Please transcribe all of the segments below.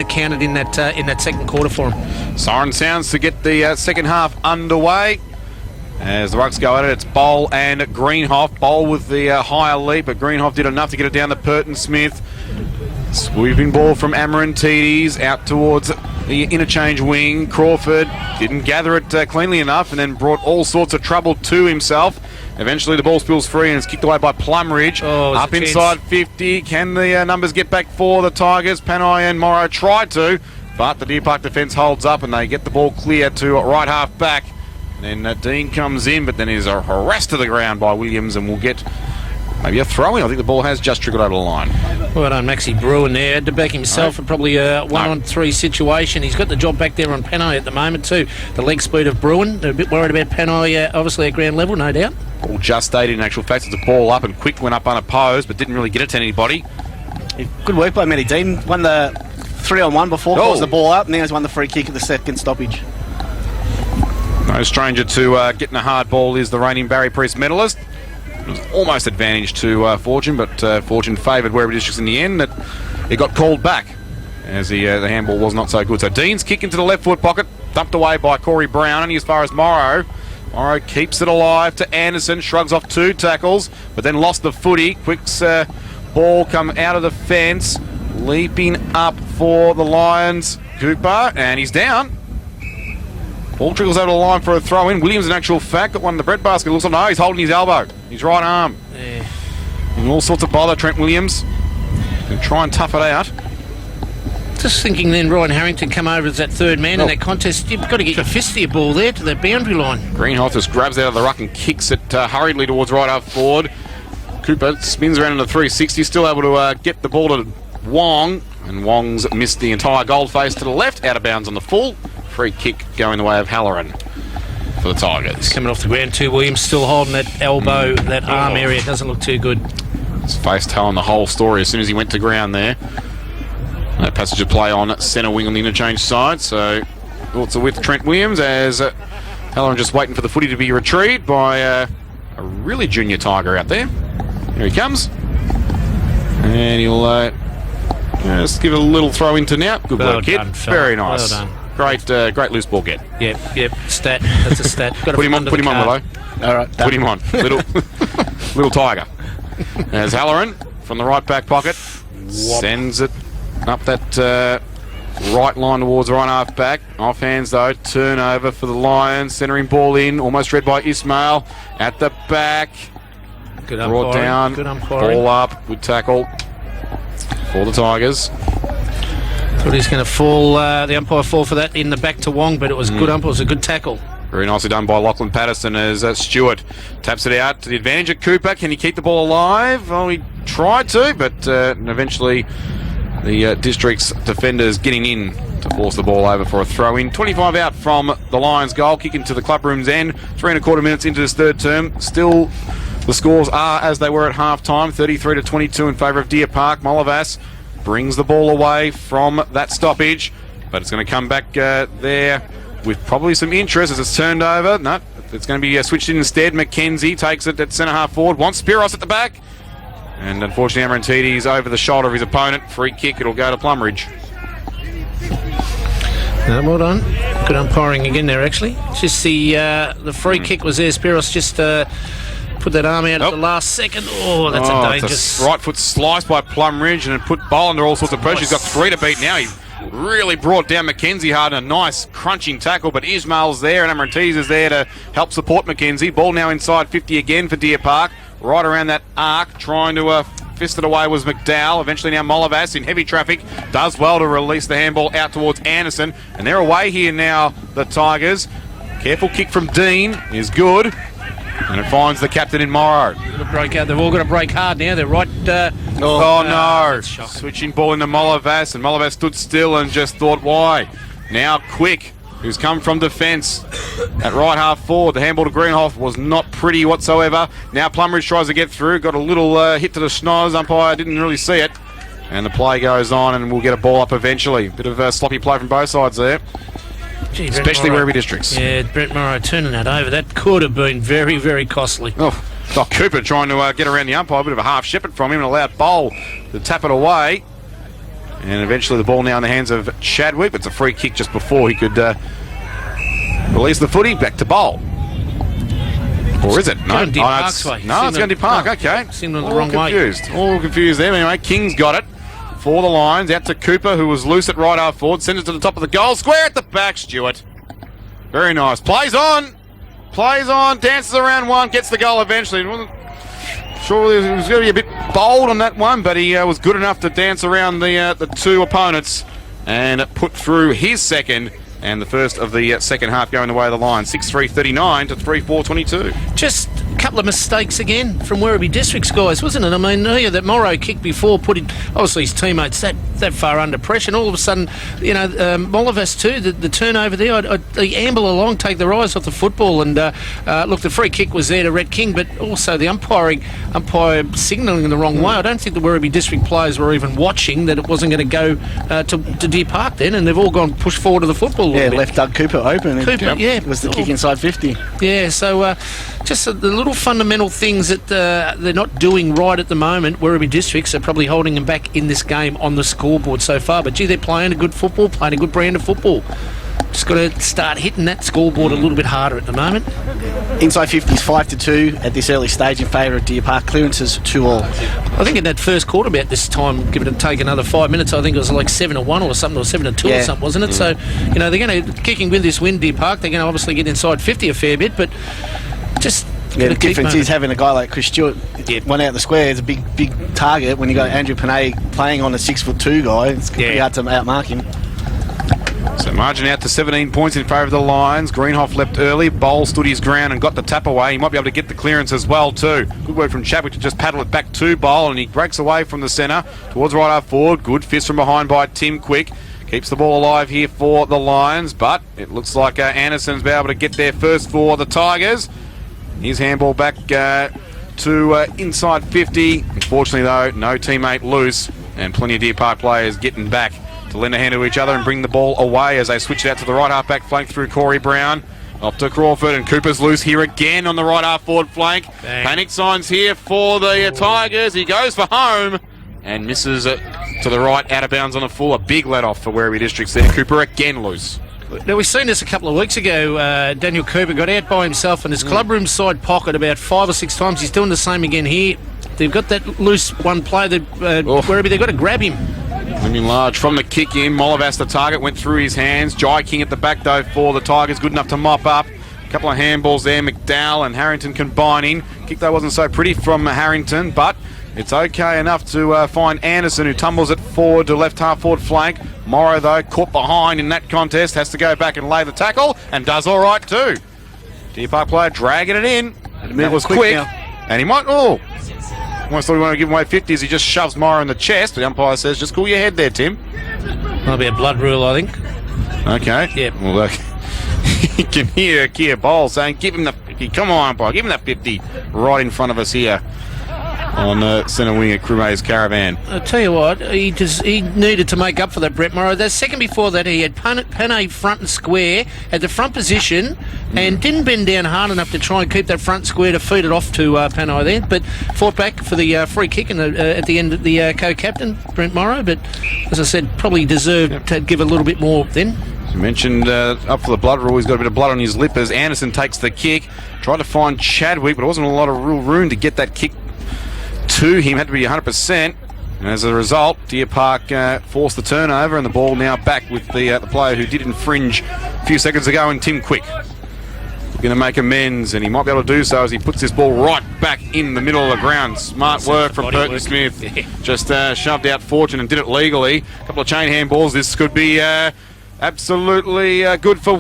counted in that second quarter for him. Siren sounds to get the second half underway. As the rucks go at it, it's Bowl and Greenhoff. Bowl with the higher lead, but Greenhoff did enough to get it down to Purton Smith. Sweeping ball from Amarantidis out towards the interchange wing. Crawford didn't gather it cleanly enough and then brought all sorts of trouble to himself. Eventually the ball spills free and it's kicked away by Plumridge. Up inside 50. Can the numbers get back for the Tigers? Panay and Morrow tried to, but the Deer Park defence holds up and they get the ball clear to right half back. And then Dean comes in, but then is harassed to the ground by Williams and will get maybe a throw-in. I think the ball has just trickled over the line. Well done, Maxie Bruin there. Had to back himself for probably a 1-on-3 situation. He's got the job back there on Panay at the moment too. The leg speed of Bruin. They're a bit worried about Panay, obviously at ground level, no doubt. Ball just stayed in actual fact. It's a ball up and Quick went up unopposed, but didn't really get it to anybody. Good work by Matty Dean. Won the 3-on-1 before, caused the ball up, and now he's won the free kick at the second stoppage. No stranger to getting a hard ball is the reigning Barry Priest medalist. It was almost advantage to Fortune, but Fortune favoured Werribee Districts in the end. That it got called back as the handball was not so good. So Dean's kick into the left foot pocket, dumped away by Corey Brown, only as far as Morrow. Morrow keeps it alive to Anderson, shrugs off 2 tackles, but then lost the footy. Quick's ball come out of the fence, leaping up for the Lions. Cooper, and he's down. Ball trickles over the line for a throw-in. Williams, in actual fact, got one in the bread basket. Looks like, no, he's holding his elbow. His right arm. Yeah. And all sorts of bother, Trent Williams. And try and tough it out. Just thinking then Ryan Harrington come over as that third man in that contest. You've got to get your fist to your ball there to that boundary line. Greenhoff just grabs out of the ruck and kicks it hurriedly towards right half forward. Cooper spins around in the 360, still able to get the ball to Wong. And Wong's missed the entire goal face to the left, out of bounds on the full. Free kick going the way of Halloran for the Tigers. Coming off the ground too, Williams still holding that elbow, that arm area. It doesn't look too good. His face telling the whole story as soon as he went to ground there. No passage of play on centre wing on the interchange side, so thoughts are with Trent Williams as Halloran just waiting for the footy to be retrieved by a really junior Tiger out there. Here he comes. And he'll just give a little throw into now. Good work, kid. Very nice. Well done. Great loose ball get. Yep. Stat. That's a stat. Put him on, Willow. All right. Put him on. Little Tiger. As Halloran from the right back pocket sends it up that right line towards right half back. Off hands though. Turnover for the Lions. Centering ball in. Almost read by Ismail. At the back. Good brought down. Good umpiring. Ball up. Good tackle for the Tigers. Thought he's going to fall, the umpire fall for that in the back to Wong, but it was a good umpire. It was a good tackle. Very nicely done by Lachlan Patterson as Stewart taps it out to the advantage of Cooper. Can he keep the ball alive? Oh, he tried to, but eventually the District's defenders getting in to force the ball over for a throw-in. 25 out from the Lions' goal, kick into the clubroom's end. 3.25 minutes into this third term. Still, the scores are as they were at half-time, 33-22 in favour of Deer Park. Molovas brings the ball away from that stoppage, but it's going to come back there with probably some interest as it's turned over. No, it's going to be switched in instead. McKenzie takes it at centre half forward, wants Spiros at the back, and unfortunately Amarantidis over the shoulder of his opponent. Free kick, it'll go to Plumridge. Well done. Good umpiring again there, actually. Just the free kick was there. Spiros just put that arm out at the last second. Oh, that's a dangerous... Right foot sliced by Plumridge and it put Bowl under all sorts of pressure. He's got 3 to beat now. He really brought down McKenzie hard in a nice crunching tackle, but Ismail's there and Amarantidis is there to help support McKenzie. Ball now inside 50 again for Deer Park. Right around that arc, trying to fist it away was McDowell. Eventually now Molovas in heavy traffic does well to release the handball out towards Anderson. And they're away here now, the Tigers. Careful kick from Dean is good. And it finds the captain in Morrow. They've all got to break hard now. They're right... no. Switching ball into Molovas, and Molovas stood still and just thought, why? Now Quick, who's come from defence at right half forward. The handball to Greenhoff was not pretty whatsoever. Now Plumridge tries to get through. Got a little hit to the schnoz. Umpire didn't really see it. And the play goes on and we'll get a ball up eventually. Bit of sloppy play from both sides there. Gee, especially Werribee Districts. Yeah, Brett Morrow turning that over. That could have been very, very costly. Cooper trying to get around the umpire. A bit of a half shepherd from him and allowed Bowl to tap it away. And eventually the ball now in the hands of Chadwick. It's a free kick just before he could release the footy. Back to Bowl. Or is it? No, Deer Park's way. No, it's going to Deer Park. Okay. Signaling the wrong confused. way. All confused there. Anyway, King's got it for the Lions. Out to Cooper, who was loose at right half forward. Sends it to the top of the goal square at the back. Stewart. Very nice. Plays on. Dances around one. Gets the goal eventually. Wasn't sure he was going to be a bit bold on that one, but he was good enough to dance around the two opponents and put through his second. And the first of the second half going the way of the Lions. 6-3-39 to 3-4-22. Just a couple of mistakes again from Werribee District's guys, wasn't it? I mean, that Morrow kick before putting obviously his teammates that far under pressure, and all of a sudden, Molavas too, the turnover there, they amble along, take their eyes off the football, and look, the free kick was there to Red King, but also the umpire signalling in the wrong way. I don't think the Werribee District players were even watching that it wasn't going to go to Deer Park then, and they've all gone push forward to the football. Yeah, left Doug Cooper open. It was the kick inside 50. Yeah, so just the little fundamental things that they're not doing right at the moment. Werribee Districts are probably holding them back in this game on the scoreboard so far. But gee, they're playing a good football, playing a good brand of football. Just got to start hitting that scoreboard a little bit harder at the moment. Inside 50s 5-2 at this early stage in favour of Deer Park. Clearances 2-all. I think in that first quarter about this time, give it take another 5 minutes, I think it was like 7-1 or something, or 7-2 or something, wasn't it? So, they're going to, kicking with this win, Deer Park, they're going to obviously get inside 50 a fair bit, but just... Yeah, the difference is having a guy like Chris Stewart one out the square is a big target. When you got Andrew Panay playing on a 6'2" guy, it's pretty hard to outmark him. So margin out to 17 points in favour of the Lions. Greenhoff left early. Bowl stood his ground and got the tap away. He might be able to get the clearance as well too. Good work from Chadwick to just paddle it back to Bowl, and he breaks away from the centre towards right half forward. Good fist from behind by Tim Quick. Keeps the ball alive here for the Lions, but it looks like Anderson's been able to get there first for the Tigers. His handball back to inside 50. Unfortunately though, no teammate loose, and plenty of Deer Park players getting back to lend a hand to each other and bring the ball away as they switch it out to the right half-back flank through Corey Brown. Off to Crawford, and Cooper's loose here again on the right half-forward flank. Bang. Panic signs here for the Tigers. He goes for home and misses it to the right, out of bounds on the full. A big let-off for Werribee Districts there. Cooper again loose. Now, we've seen this a couple of weeks ago. Daniel Cooper got out by himself in his clubroom side pocket about 5 or 6 times. He's doing the same again here. They've got that loose one play that Werribee, they've got to grab him. Looking large from the kick in. Molavas, the target, went through his hands. Jai King at the back, though, for the Tigers. Good enough to mop up. A couple of handballs there. McDowell and Harrington combining. Kick, though, wasn't so pretty from Harrington, but it's okay enough to find Anderson, who tumbles it forward to left half-forward flank. Morrow, though, caught behind in that contest. Has to go back and lay the tackle, and does all right, too. Deer Park player dragging it in. That was quick. And he might... Almost thought he wanted to give away 50s. He just shoves Morrow in the chest. The umpire says, just cool your head there, Tim. That'll be a blood rule, I think. Okay. Yep. Well, you can hear Kia Bowl saying, give him the 50. Come on, umpire. Give him that 50 right in front of us here on the centre wing at Crumay's Caravan. I'll tell you what, he needed to make up for that, Brett Morrow. The second before that, he had Panay front and square at the front position and didn't bend down hard enough to try and keep that front square to feed it off to Panay there, but fought back for the free kick at the end of the co-captain, Brent Morrow, but as I said, probably deserved to give a little bit more then. As you mentioned, up for the blood rule, he's got a bit of blood on his lip as Anderson takes the kick. Tried to find Chadwick, but there wasn't a lot of real room to get that kick to him. Had to be 100%, and as a result, Deer Park forced the turnover, and the ball now back with the player who did infringe a few seconds ago, and Tim Quick. Looking to make amends, and he might be able to do so as he puts this ball right back in the middle of the ground. Smart work from Burton Smith. Yeah. Just shoved out Fortune and did it legally. A couple of chain handballs. This could be absolutely good for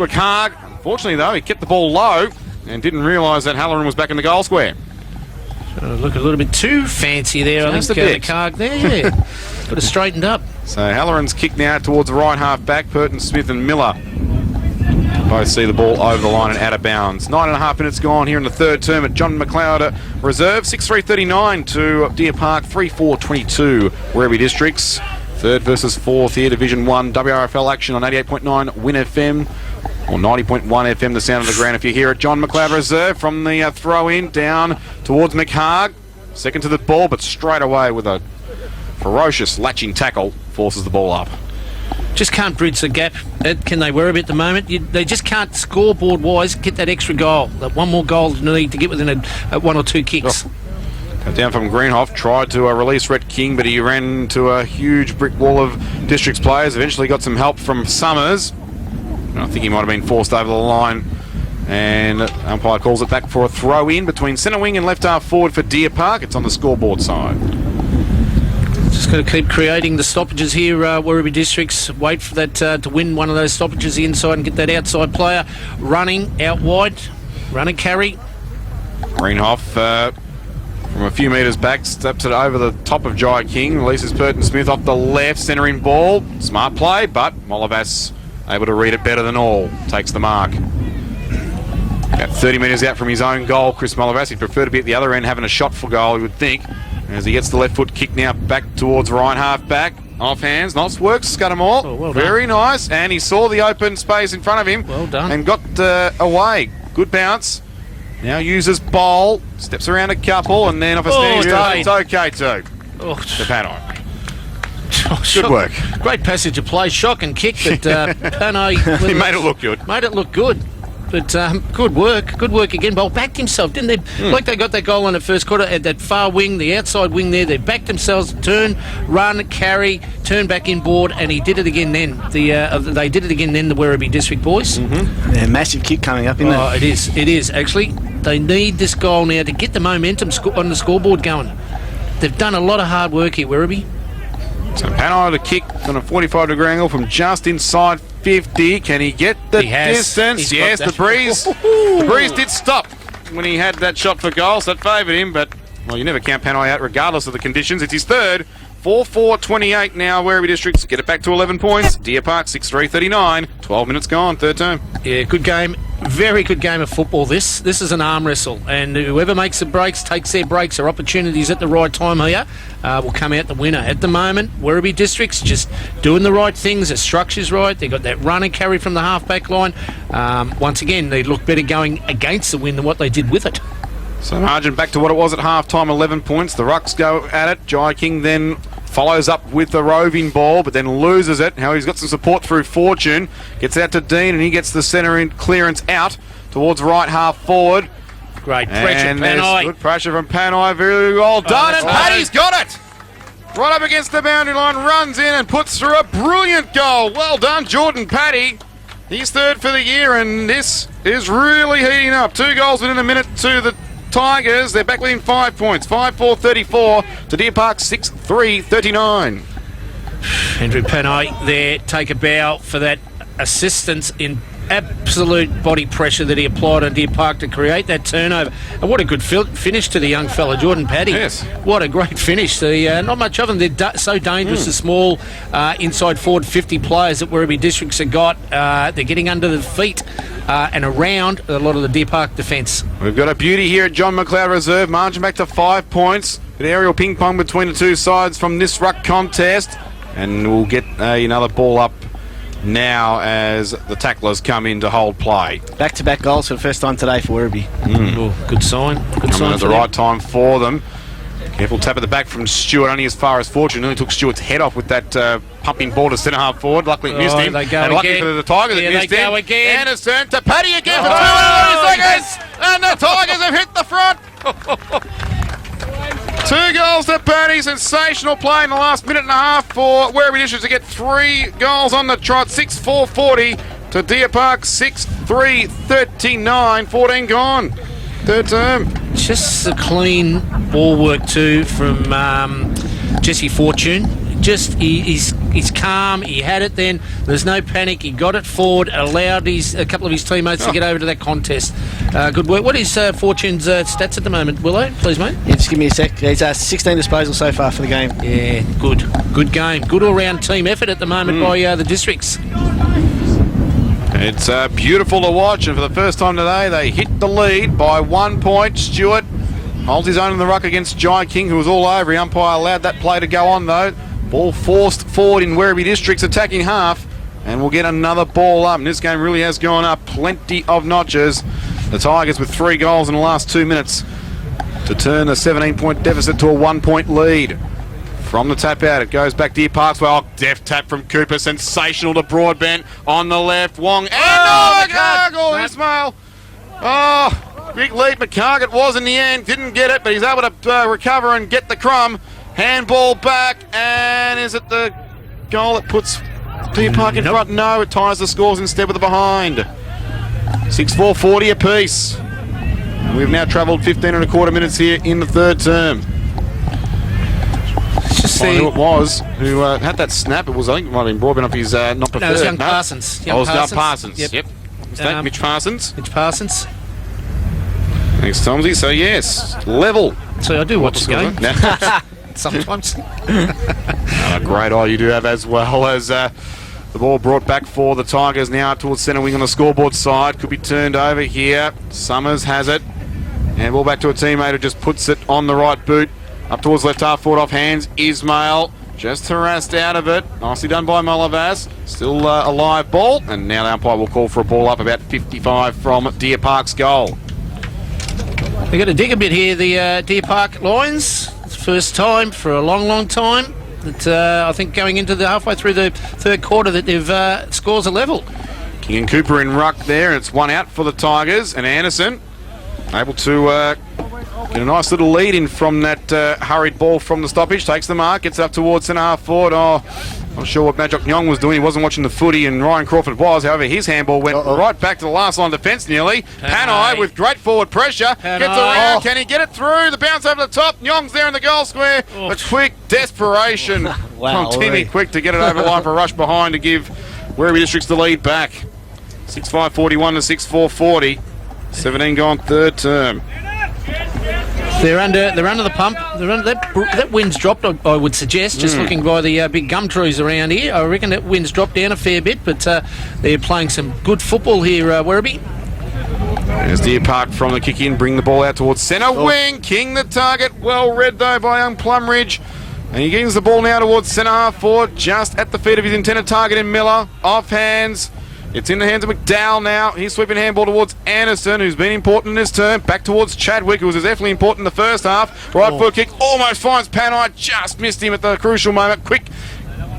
Carg. Unfortunately, though, he kept the ball low and didn't realise that Halloran was back in the goal square. Look a little bit too fancy there, I think, the Carg there. Yeah. Got it straightened up. So Halloran's kick now towards the right half back. Burton Smith and Miller both see the ball over the line and out of bounds. 9.5 minutes gone here in the third term at John McLeod Reserve. 6-3-39 to Deer Park. 3-4-22 Werribee Districts. Third versus fourth here, Division 1 WRFL action on 88.9 Win FM. Or 90.1 FM, the sound of the ground if you hear it. John McLeod Reserve from the throw-in down towards McHarg. Second to the ball, but straight away with a ferocious latching tackle forces the ball up. Just can't bridge the gap, can they, Werribee, at the moment? They just can't, scoreboard-wise, get that extra goal. That one more goal to need to get within one or two kicks. Cut down from Greenhoff, tried to release Red King, but he ran into a huge brick wall of Districts players. Eventually got some help from Summers. I think he might have been forced over the line. And umpire calls it back for a throw-in between centre wing and left half forward for Deer Park. It's on the scoreboard side. Just got to keep creating the stoppages here, Werribee Districts. Wait for that to win one of those stoppages inside and get that outside player running out wide. Run and carry. Greenhoff from a few metres back steps it over the top of Jai King. Releases Burton Smith off the left, centering ball. Smart play, but Molovas able to read it better than all. Takes the mark. About 30 metres out from his own goal, Chris Molovas. He'd prefer to be at the other end having a shot for goal, you would think. As he gets the left foot kick now back towards Ryan half back. Off hands, nice work, Scudamore. Oh, well very nice. And he saw the open space in front of him. Well done. And got away. Good bounce. Now uses bowl, steps around a couple, and then off a standing start, it's okay too. Oh, The Panai. Good work. Great passage of play, shock and kick, but Panay... He made it look good. Made it look good. But good work again. Bowl backed himself, didn't they? Like they got that goal in the first quarter at that far wing, the outside wing there. They backed themselves, turn, run, carry, turn back inboard, and he did it again then. They did it again then, the Werribee District boys. Yeah, massive kick coming up, isn't it? It is, actually. They need this goal now to get the momentum on the scoreboard going. They've done a lot of hard work here, Werribee. So Panai to kick on a 45-degree angle from just inside 50. Can he get the distance? Yes, the breeze. The breeze did stop when he had that shot for goal, so that favoured him. But, well, you never count Panai out regardless of the conditions. It's his third. 4-4-28 now. Werribee Districts get it back to 11 points. Deer Park 6-3-39. 12 minutes gone, third term. Yeah, good game. Very good game of football, this. This is an arm wrestle, and whoever makes the breaks, takes their breaks or opportunities at the right time here, will come out the winner. At the moment, Werribee Districts just doing the right things. The structure's right. They got that run and carry from the half-back line. Once again, they look better going against the win than what they did with it. So margin back to what it was at half-time, 11 points. The Rucks go at it. Jai King then follows up with the roving ball, but then loses it. Now he's got some support through Fortune. Gets out to Dean, and he gets the centre in clearance out towards right half forward. Great pressure, and Panai. good pressure from Panai. Very well done, and Paddy's got it! Right up against the boundary line, runs in and puts through a brilliant goal. Well done, Jordan Paddy. He's third for the year, and this is really heating up. 2 goals within a minute to the Tigers. They're back within 5 points. 5-4-34 to Deer Park 6-3-39. Andrew Panay there, take a bow for that assistance in absolute body pressure that he applied on Deer Park to create that turnover. And what a good finish to the young fella, Jordan Paddy. Yes. What a great finish. Not much of them. They're so dangerous, the small inside forward 50 players that Werribee Districts have got. They're getting under the feet and around a lot of the Deer Park defence. We've got a beauty here at John McLeod Reserve. Margin back to 5 points. An aerial ping pong between the two sides from this ruck contest. And we'll get another ball up now as the tacklers come in to hold play. Back-to-back goals for the first time today for Werribee. Oh, good sign. Good Coming sign at the right time for them. Careful tap at the back from Stewart, only as far as Fortune. Nearly took Stewart's head off with that pumping ball to centre half forward. Luckily it missed him. They go and luckily again. for the Tigers it missed they him. go again. Anderson to Paddy again for 2 yes. seconds. And the Tigers have hit the front. 2 goals to Paddy. Sensational play in the last minute and a half for Werribee Districts to get 3 goals on the trot. 6-4-40 to Deer Park 6-3-39. 14 gone. Third term. Just a clean ball work too from Jesse Fortune. Just he's calm. He had it then. There's no panic. He got it forward. Allowed a couple of his teammates to get over to that contest. Good work. What is Fortune's stats at the moment, Willow? Please, mate. Yeah, just give me a sec. He's 16 disposals so far for the game. Yeah, good game. Good all-round team effort at the moment by the Districts. It's beautiful to watch, and for the first time today, they hit the lead by 1 point. Stewart holds his own in the ruck against Jai King, who was all over. The umpire allowed that play to go on, though. Ball forced forward in Werribee Districts, attacking half, and we'll get another ball up. And this game really has gone up plenty of notches. The Tigers with 3 goals in the last 2 minutes to turn a 17-point deficit to a 1-point lead. From the tap out, it goes back Deer Park's way. Oh, deft tap from Cooper. Sensational to Broadbent on the left. Wong and McCargill, Ismail. Oh, big lead. McCargill was in the end. Didn't get it, but he's able to recover and get the crumb. Handball back, and is it the goal that puts Deer Park in front? No, it ties the scores instead with the behind. 6-4-40 apiece. We've now travelled 15 and a quarter minutes here in the third term. Who it was who had that snap. It was, I think, it might have been Broadbent off his not preferred. No, it was young Parsons. Young Parsons. Yep. Is that Mitch Parsons? Mitch Parsons. Thanks, Tomsy. So, yes, level. So I do watch the game. Sometimes. A great eye you do have, as well as the ball brought back for the Tigers now towards centre wing on the scoreboard side. Could be turned over here. Summers has it. And ball back to a teammate who just puts it on the right boot. Up towards left half forward off hands. Ismail just harassed out of it. Nicely done by Molavas. Still a live ball. And now the umpire will call for a ball up about 55 from Deer Park's goal. They've got to dig a bit here, the Deer Park Lions. It's the first time for a long, long time that I think going into the halfway through the third quarter that they've scores a level. King and Cooper in ruck there. It's one out for the Tigers. And Anderson able to get a nice little lead in from that hurried ball from the stoppage. Takes the mark, gets up towards centre half forward. Oh, not sure what Majok Nyong was doing. He wasn't watching the footy, and Ryan Crawford was. However, his handball went right back to the last line of defence nearly. Panai with great forward pressure. Gets around. Can he get it through? The bounce over the top. Nyong's there in the goal square. A quick desperation from Timmy Quick to get it over the line for a rush behind to give Werribee Districts the lead back. 6-5-41 to 6-4-40. 17 gone third term. They're under the pump. That wind's dropped, I would suggest, just looking by the big gum trees around here. I reckon that wind's dropped down a fair bit, but they're playing some good football here, Werribee. There's Deer Park from the kick in, bring the ball out towards centre wing. King the target, well read though by young Plumridge. And he gains the ball now towards centre half forward, just at the feet of his intended target in Miller. Off hands. It's in the hands of McDowell now. He's sweeping handball towards Anderson, who's been important in this turn. Back towards Chadwick, who was definitely important in the first half. Right foot kick, almost finds Panai. Just missed him at the crucial moment. Quick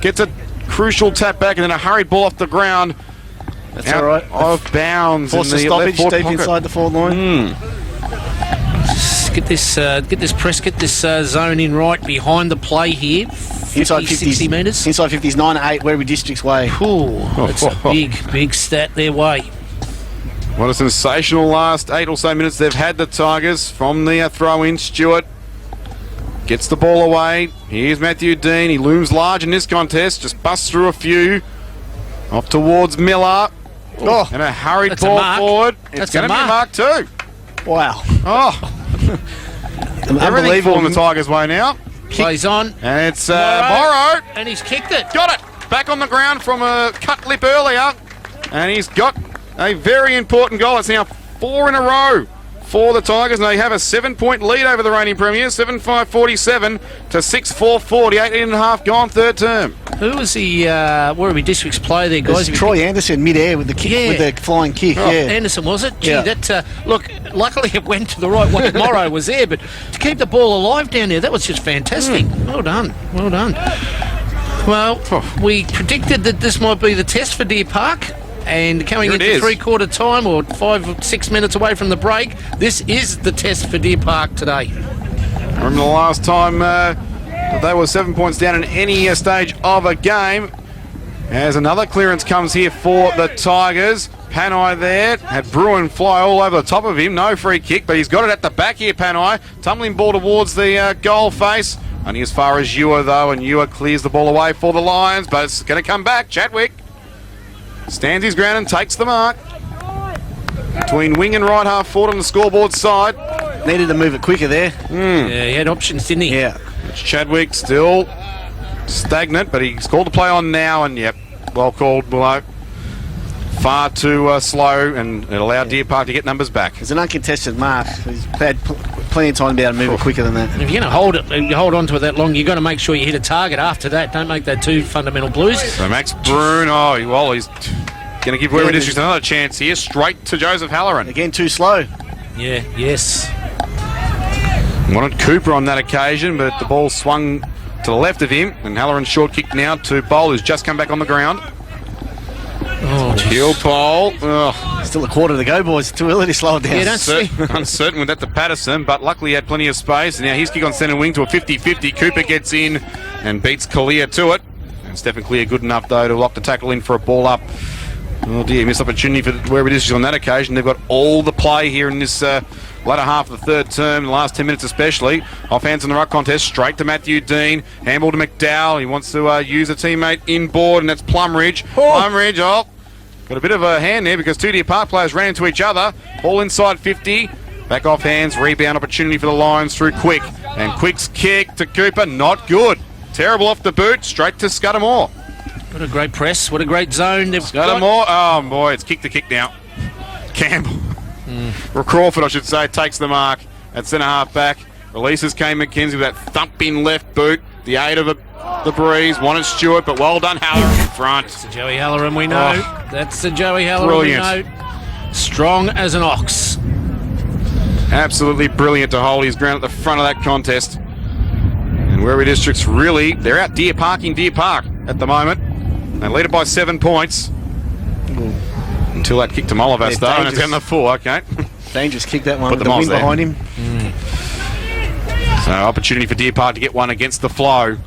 gets a crucial tap back and then a hurried ball off the ground. That's all right. Of bounds. Force in the the stoppage left deep pocket. inside the forward line. Get this press, get this zone in right behind the play here. 50, Inside 50s, 60 metres. Inside 50s, 9-8, Werribee District's way. Ooh, that's a big stat their way. What a sensational last 8 or so minutes they've had, the Tigers. From the throw-in, Stewart gets the ball away. Here's Matthew Dean. He looms large in this contest. Just busts through a few. Off towards Miller. And a hurried ball forward. It's going to be a mark too. Wow. Everything falling the Tigers' way now. Plays on. And it's Morrow. And he's kicked it. Got it. Back on the ground from a cut lip earlier. And he's got a very important goal. It's now 4 in a row for the Tigers. And they have a 7-point lead over the reigning premiers. 7-5-47 to 6-4-40. 18 and a half gone third term. Who was the Werribee District's player there, guys? Troy Anderson mid-air with the kick, with the flying kick. Anderson, was it? Gee, that look. Luckily, it went to the right one. Morrow was there, but to keep the ball alive down there, that was just fantastic. Well done. Well, we predicted that this might be the test for Deer Park. And coming into three-quarter time, or 5 or 6 minutes away from the break, this is the test for Deer Park today. I remember the last time they were 7 points down in any stage of a game. As another clearance comes here for the Tigers. Panai there, had Bruin fly all over the top of him. No free kick, but he's got it at the back here, Panai. Tumbling ball towards the goal face. Only as far as Ewer, though, and Ewer clears the ball away for the Lions, but it's going to come back. Chadwick stands his ground and takes the mark. Between wing and right half forward on the scoreboard side. Needed to move it quicker there. Yeah, he had options, didn't he? Yeah. It's Chadwick still stagnant, but he's called the play on now, and well called below. Far too slow, and it allowed Deer Park to get numbers back. It's an uncontested mark. He's had plenty of time to be able to move it quicker than that. And if you're going to hold it, you hold on to it that long, you've got to make sure you hit a target after that. Don't make that too fundamental blues. So Max Bruin, he's going to give Werribee Districts another chance here, straight to Joseph Halloran. Again, too slow. Yes. Wanted Cooper on that occasion, but the ball swung to the left of him, and Halloran's short kick now to Bowl, who's just come back on the ground. Oh, Hill Bowl. Oh. Still a quarter to go, boys. Too early to slow it down. Yeah, that's Uncertain with that to Patterson, but luckily he had plenty of space. And now his kick on centre wing to a 50-50. Cooper gets in and beats Kalia to it. And Stephen Clear good enough, though, to lock the tackle in for a ball up. Oh, dear, missed opportunity for Werribee Districts on that occasion. They've got all the play here in this latter half of the third term, the last 10 minutes especially. Off hands in the ruck contest, straight to Matthew Dean. Handball to McDowell. He wants to use a teammate inboard, and that's Plumridge. Plumridge, got a bit of a hand there because two Deer Park players ran into each other. Ball inside 50. Back off hands. Rebound opportunity for the Lions through Quick. And Quick's kick to Cooper. Not good. Terrible off the boot. Straight to Scudamore. What a great press. What a great zone. Scudamore. Oh, boy. It's kick to kick now. Campbell. Or Crawford, I should say, takes the mark at centre half back. Releases Kane McKenzie with that thumping left boot. The aid of the breeze. Wanted Stewart, but well done, Halloran in front. That's the Joey Halloran we know. That's the Joey Halloran we know. Strong as an ox. Absolutely brilliant to hold his ground at the front of that contest. And Werribee Districts really, they're out Deer Parking Deer Park at the moment. They lead it by 7 points. Until that kick to Molovas, though, and it's down the 4, okay. Dangerous kick, that one. Put With the wind behind him. So opportunity for Deer Park to get one against the flow.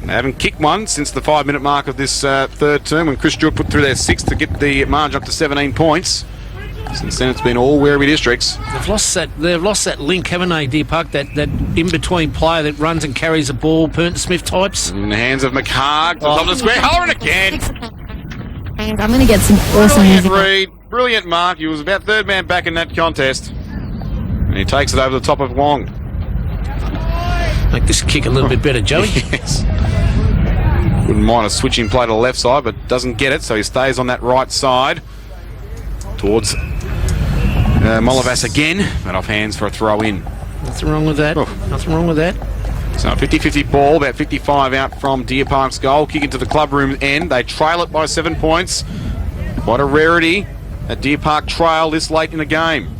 They haven't kicked one since the 5-minute mark of this third term when Chris Stewart put through their 6 to get the margin up to 17 points. Since then, it's been all Werribee Districts. They've lost that link, haven't they, Deer Park? That in-between player that runs and carries the ball, Pernton Smith types. In the hands of McHarg to the top of the square. Halloran again. I'm going to get some awesome Brilliant music. read. Brilliant mark. He was about third man back in that contest. And he takes it over the top of Wong. Make this kick a little bit better, Joey. Yes. Wouldn't mind a switching play to the left side, but doesn't get it, so he stays on that right side. Towards Molovas again, but off hands for a throw in. Nothing wrong with that. Nothing wrong with that. So a 50-50 ball, about 55 out from Deer Park's goal. Kick into the club room end. They trail it by 7 points. Quite a rarity, a Deer Park trail this late in the game.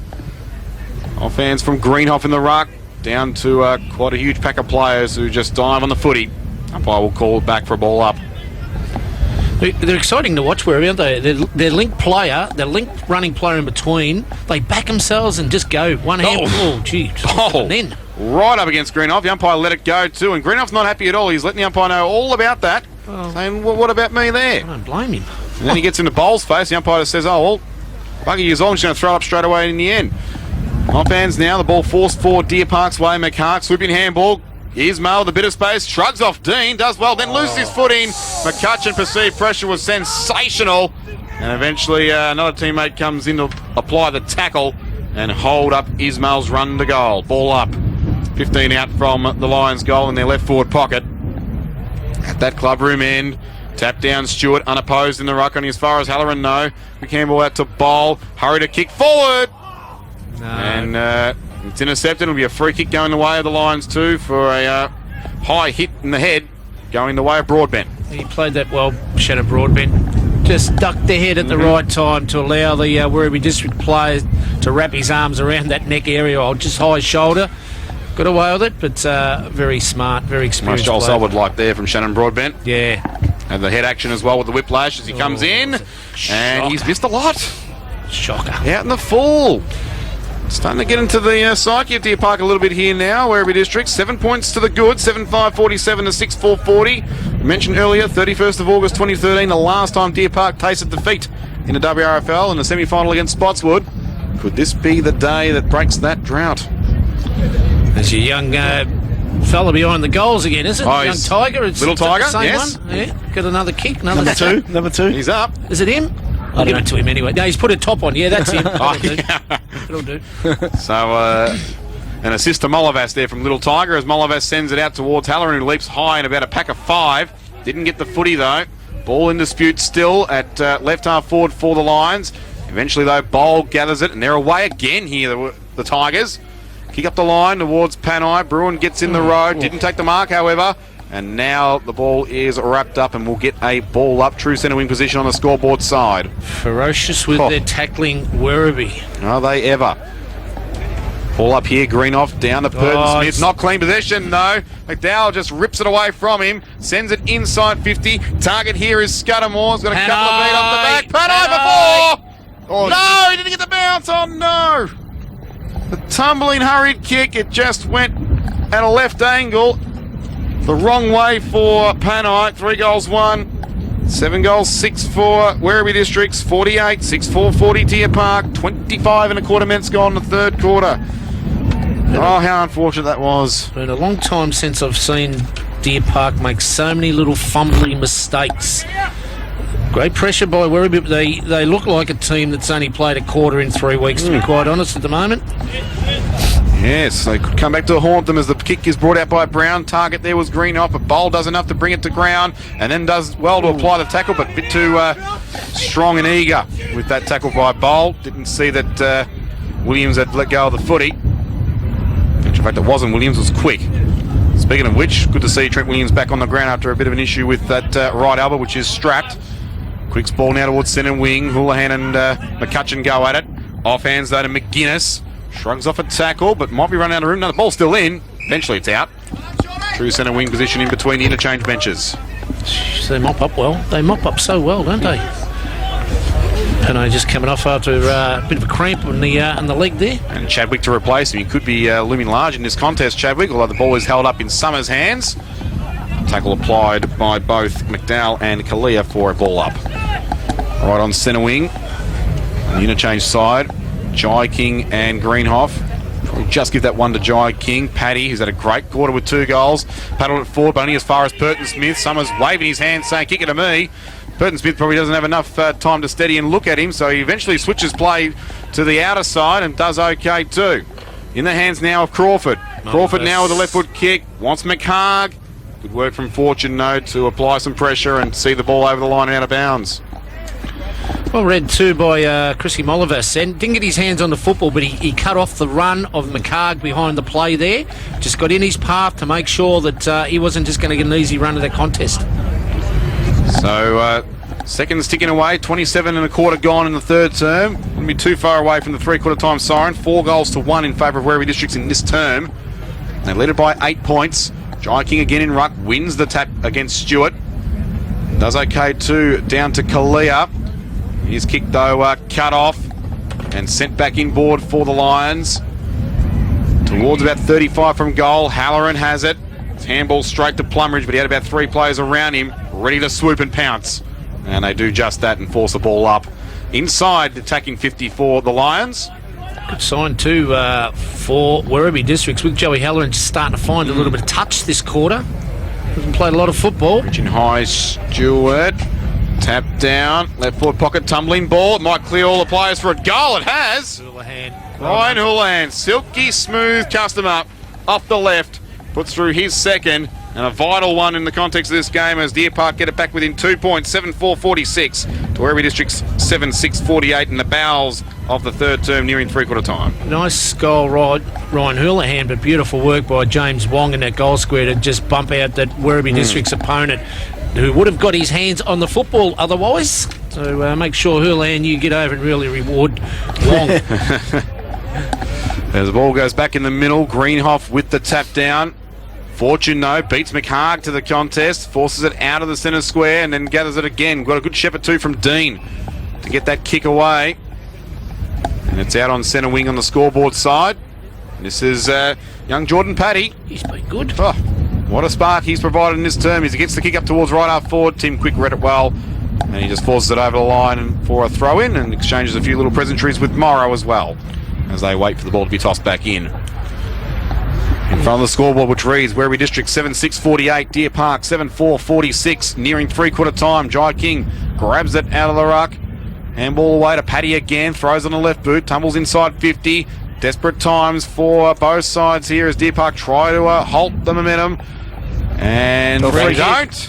Off hands from Greenhoff in the ruck. Down to quite a huge pack of players who just dive on the footy. Umpire will call it back for a ball up. They're exciting to watch, Werribee, aren't they? Their link player, their link running player in between, they back themselves and just go. One hand. Oh, gee. And then. Right up against Greenhoff. The umpire let it go too, and Greenhoff's not happy at all. He's letting the umpire know all about that. Saying, well, what about me there? I don't blame him. And then he gets into Bowles' face. The umpire says, oh, well, bugger you on. He's going to throw it up straight away in the end. Off hands now. The ball forced forward Deer Park's way. McHarg, swooping handball. Ismail with a bit of space. Shrugs off Dean. Does well. Then loses his footing. McCutcheon perceived pressure was sensational. And eventually another teammate comes in to apply the tackle and hold up Ismail's run to goal. Ball up. 15 out from the Lions' goal in their left forward pocket. At that club room end. Tap down Stewart, unopposed in the ruck, only as far as Halloran no. Campbell out to Bowl. Hurry to kick forward. No. And it's intercepted. It'll be a free kick going the way of the Lions too for a high hit in the head going the way of Broadbent. He played that well, Shannon Broadbent. Just ducked the head at the right time to allow the Werribee District players to wrap his arms around that neck area or just high shoulder. Got away with it, but very smart, very experienced Joel player. Selwood like there from Shannon Broadbent. Yeah. And the head action as well with the whiplash as he comes in. And he's missed a lot. Shocker. Out in the full. Starting to get into the psyche of Deer Park a little bit here now. Werribee District, 7 points to the good, 7-5-47 to 6-4-40. Mentioned earlier, 31st of August 2013, the last time Deer Park tasted defeat in the WRFL in the semi-final against Spotswood. Could this be the day that breaks that drought? There's your young fella behind the goals again, isn't it? Oh, Young Tiger. It's Little Tiger, the same yes. one. Yeah. Got another kick. Number two. He's up. Is it him? I'll give it to him anyway. No, he's put a top on. Yeah, that's him. That'll do. So, an assist to Molovas there from Little Tiger as Molovas sends it out towards Halloran, who leaps high in about a pack of 5. Didn't get the footy though. Ball in dispute still at left half forward for the Lions. Eventually though, Bowl gathers it and they're away again here, the Tigers. Kick up the line towards Panay. Bruin gets in the road. Didn't take the mark, however. And now the ball is wrapped up and we'll get a ball up. True centre wing position on the scoreboard side. Ferocious with their tackling Werribee. Are they ever? Ball up here, Greenhoff down to Purton Oh, Smith. it's- Not clean possession, though. McDowell just rips it away from him, sends it inside 50. Target here is Scudamore's got a couple of feet off the back. Panay before! Oh, No, he didn't get the bounce. Oh, no. The tumbling, hurried kick, it just went at a left angle. The wrong way for Panay. 3 goals, 1. 7 goals, 6 for Werribee Districts. 48, 6-4, 40 Deer Park. 25 and a quarter minutes gone in the third quarter. Oh, how unfortunate that was. Been a long time since I've seen Deer Park make so many little fumbly mistakes. Great pressure by Werribee, but they look like a team that's only played a quarter in 3 weeks, to be quite honest, at the moment. Yes, they could come back to haunt them as the kick is brought out by Brown. Target there was Greenhoff, but Bowl does enough to bring it to ground and then does well to apply the tackle, but a bit too strong and eager with that tackle by Bowl. Didn't see that Williams had let go of the footy. In fact, it wasn't. Williams was quick. Speaking of which, good to see Trent Williams back on the ground after a bit of an issue with that right elbow, which is strapped. Quick's ball now towards centre wing. Houlihan and McCutcheon go at it. Off hands though to McGuinness. Shrugs off a tackle, but might be running out of room. No, the ball's still in. Eventually it's out. True centre wing position in between the interchange benches. They mop up well. They mop up so well, don't they? Panay just coming off after a bit of a cramp on the leg there. And Chadwick to replace him. He could be looming large in this contest, Chadwick, although the ball is held up in Summers' hands. Tackle applied by both McDowell and Kalia for a ball up. Right on centre wing. On the interchange side, Jai King and Greenhoff. Probably just give that one to Jai King. Paddy, who's had a great quarter with 2 goals. Paddled it forward, but only as far as Purton Smith. Summers waving his hand saying, kick it to me. Purton Smith probably doesn't have enough time to steady and look at him, so he eventually switches play to the outer side and does okay too. In the hands now of Crawford. Crawford now with a left foot kick. Wants McHarg. Good work from Fortune, though, to apply some pressure and see the ball over the line and out of bounds. Well read too by Chrissy Molovas, and didn't get his hands on the football, but he cut off the run of McHarg behind the play there. Just got in his path to make sure that he wasn't just going to get an easy run of the contest. So, seconds ticking away, 27 and a quarter gone in the third term. Wouldn't be too far away from the 3/4 time siren. 4 goals to 1 in favour of Werribee Districts in this term. They lead it by 8 points. Jai King again in ruck, wins the tap against Stewart. Does okay too, down to Kalia. His kick though cut off and sent back inboard for the Lions. Towards about 35 from goal, Halloran has it. His handball straight to Plumridge, but he had about 3 players around him ready to swoop and pounce. And they do just that and force the ball up. Inside, attacking 50 for the Lions. Good sign too for Werribee Districts with Joey Halloran just starting to find a little bit of touch this quarter. Hasn't played a lot of football. Reaching high, Stewart. Tap down, left forward pocket, tumbling ball. It might clear all the players for a goal. It has. Houlihan. Ryan Houlihan, silky smooth customer off the left. Puts through his second, and a vital one in the context of this game as Deer Park get it back within 2 points, 7-4-46 to Werribee Districts 7-6-48 in the bowels of the third term, nearing 3/4 time. Nice goal, Ryan Houlihan, but beautiful work by James Wong in that goal square to just bump out that Werribee Districts opponent, who would have got his hands on the football otherwise. So make sure, Houlihan, you get over and really reward Wong. As the ball goes back in the middle, Greenhoff with the tap down. Fortune, though, beats McHarg to the contest, forces it out of the centre square and then gathers it again. Got a good shepherd too from Dean to get that kick away. And it's out on centre wing on the scoreboard side. This is young Jordan Paddy. He's been good. Oh, what a spark he's provided in this term. He gets the kick up towards right half forward. Tim Quick read it well, and he just forces it over the line and for a throw in and exchanges a few little pleasantries with Morrow as well as they wait for the ball to be tossed back in. In front of the scoreboard, which reads Werribee District 7-6-48, Deer Park 7-4-46, nearing 3/4 time. Jai King grabs it out of the ruck. Handball away to Paddy again, throws on the left boot, tumbles inside 50. Desperate times for both sides here as Deer Park try to halt the momentum. And they don't.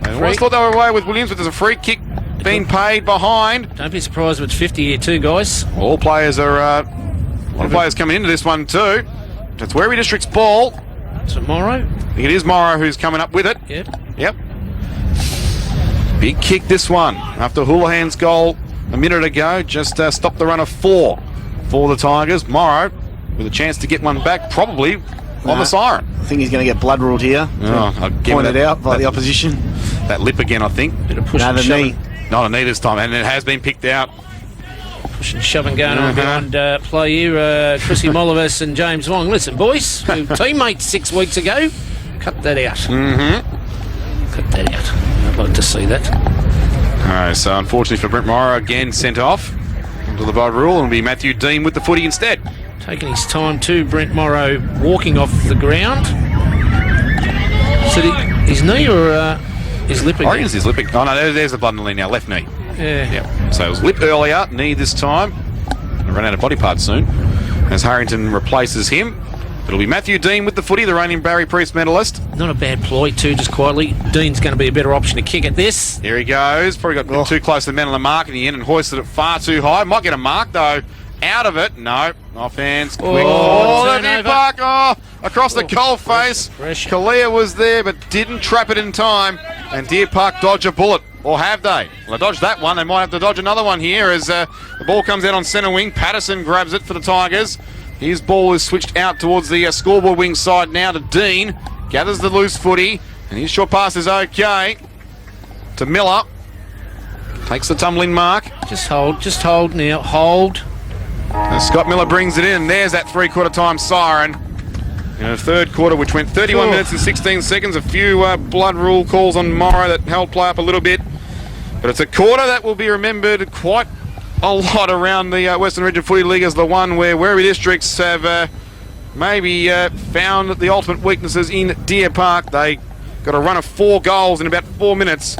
I always thought they were away with Williams, but there's a free kick being paid behind. Don't be surprised if it's 50 here too, guys. All players are... a lot of players coming into this one too. It's Werribee District's ball. Tomorrow? I think it is Morrow who's coming up with it. Yep. Big kick this one. After Houlihan's goal a minute ago, just stopped the run of 4 for the Tigers. Morrow with a chance to get one back, probably on the siren. I think he's going to get blood ruled here. Pointed out by the opposition. That lip again, I think. Bit of push No, and the shoving. knee. Not a knee this time, and it has been picked out. Push and shoving going on behind play here. Chrissy Molives and James Wong. Listen, boys, we were teammates 6 weeks ago. Cut that out. Cut that out. I'd like to see that. Alright, so unfortunately for Brent Morrow, again sent off into the blood rule, and it'll be Matthew Dean with the footy instead. Taking his time too, Brent Morrow walking off the ground. So his knee or his lip I again? reckon it's his lip. Oh no, there's the blood in the knee now, left knee. Yeah. Yep. So it was lip earlier, knee this time. I'll run out of body parts soon as Harrington replaces him. It'll be Matthew Dean with the footy, the reigning Barry Priest medalist. Not a bad ploy too, just quietly. Dean's going to be a better option to kick at this. Here he goes. Probably got a bit too close to the man on the mark in the end and hoisted it far too high. Might get a mark though. Out of it. No. Off hands. Quick. The Deer turnover. Park. Across the coal face. pressure. Kalia was there but didn't trap it in time. And Deer Park dodge a bullet. Or have they? Well, they dodged that one. They might have to dodge another one here as the ball comes out on centre wing. Patterson grabs it for the Tigers. His ball is switched out towards the scoreboard wing side now to Dean. Gathers the loose footy. And his short pass is okay. To Miller. Takes the tumbling mark. Just hold now. Hold. And Scott Miller brings it in. There's that three-quarter time siren. In the third quarter, which went 31 minutes and 16 seconds. A few blood rule calls on Morrow that held play up a little bit. But it's a quarter that will be remembered quite a lot around the Western Region Footy League as the one where Werribee Districts have maybe found the ultimate weaknesses in Deer Park. They got a run of 4 goals in about 4 minutes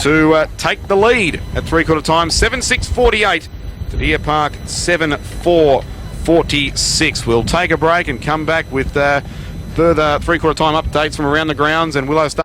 to take the lead at three-quarter time. 7-6-48 to Deer Park, 7-4-46. We'll take a break and come back with further three-quarter time updates from around the grounds and Willow Star.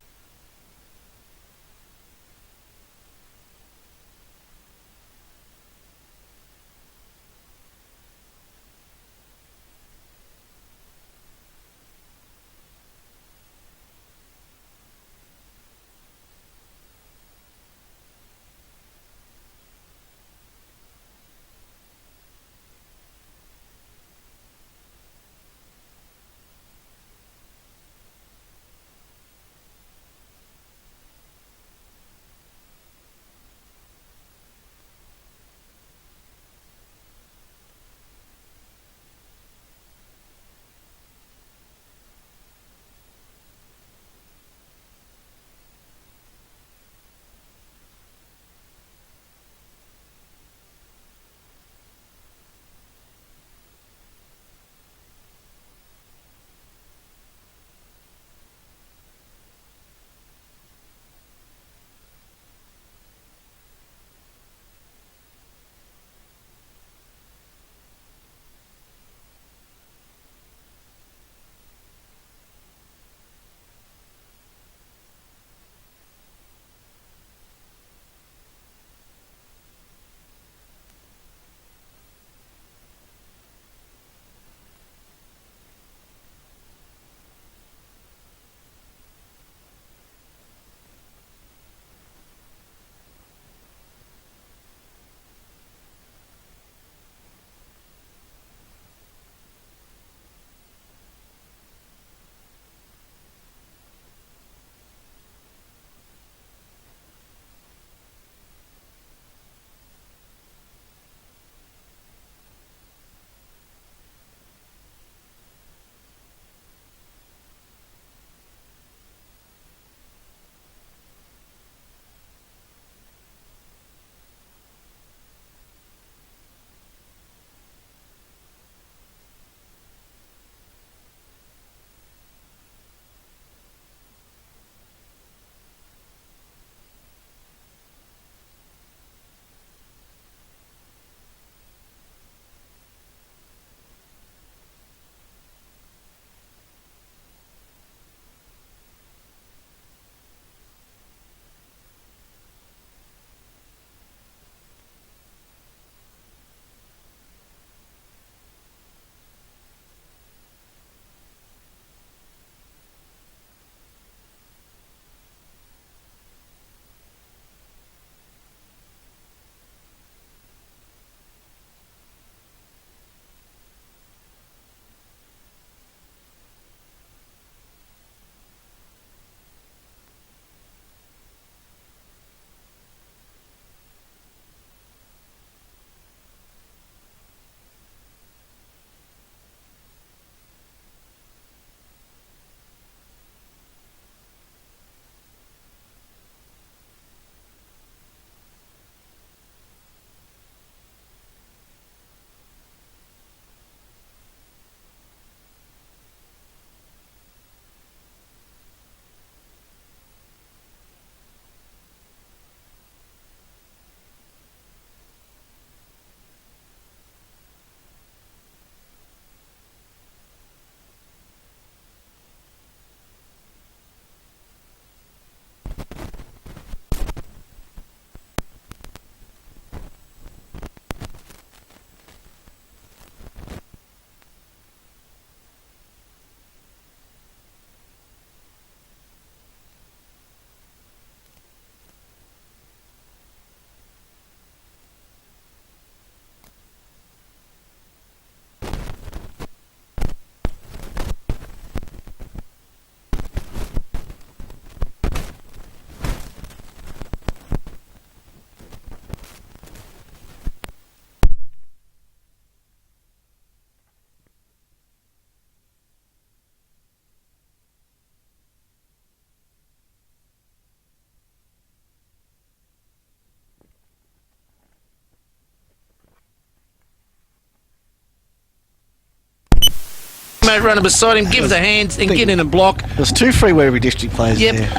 teammate running beside him, give the hands and get in and block. There's 2 free Werribee district players Yep. there.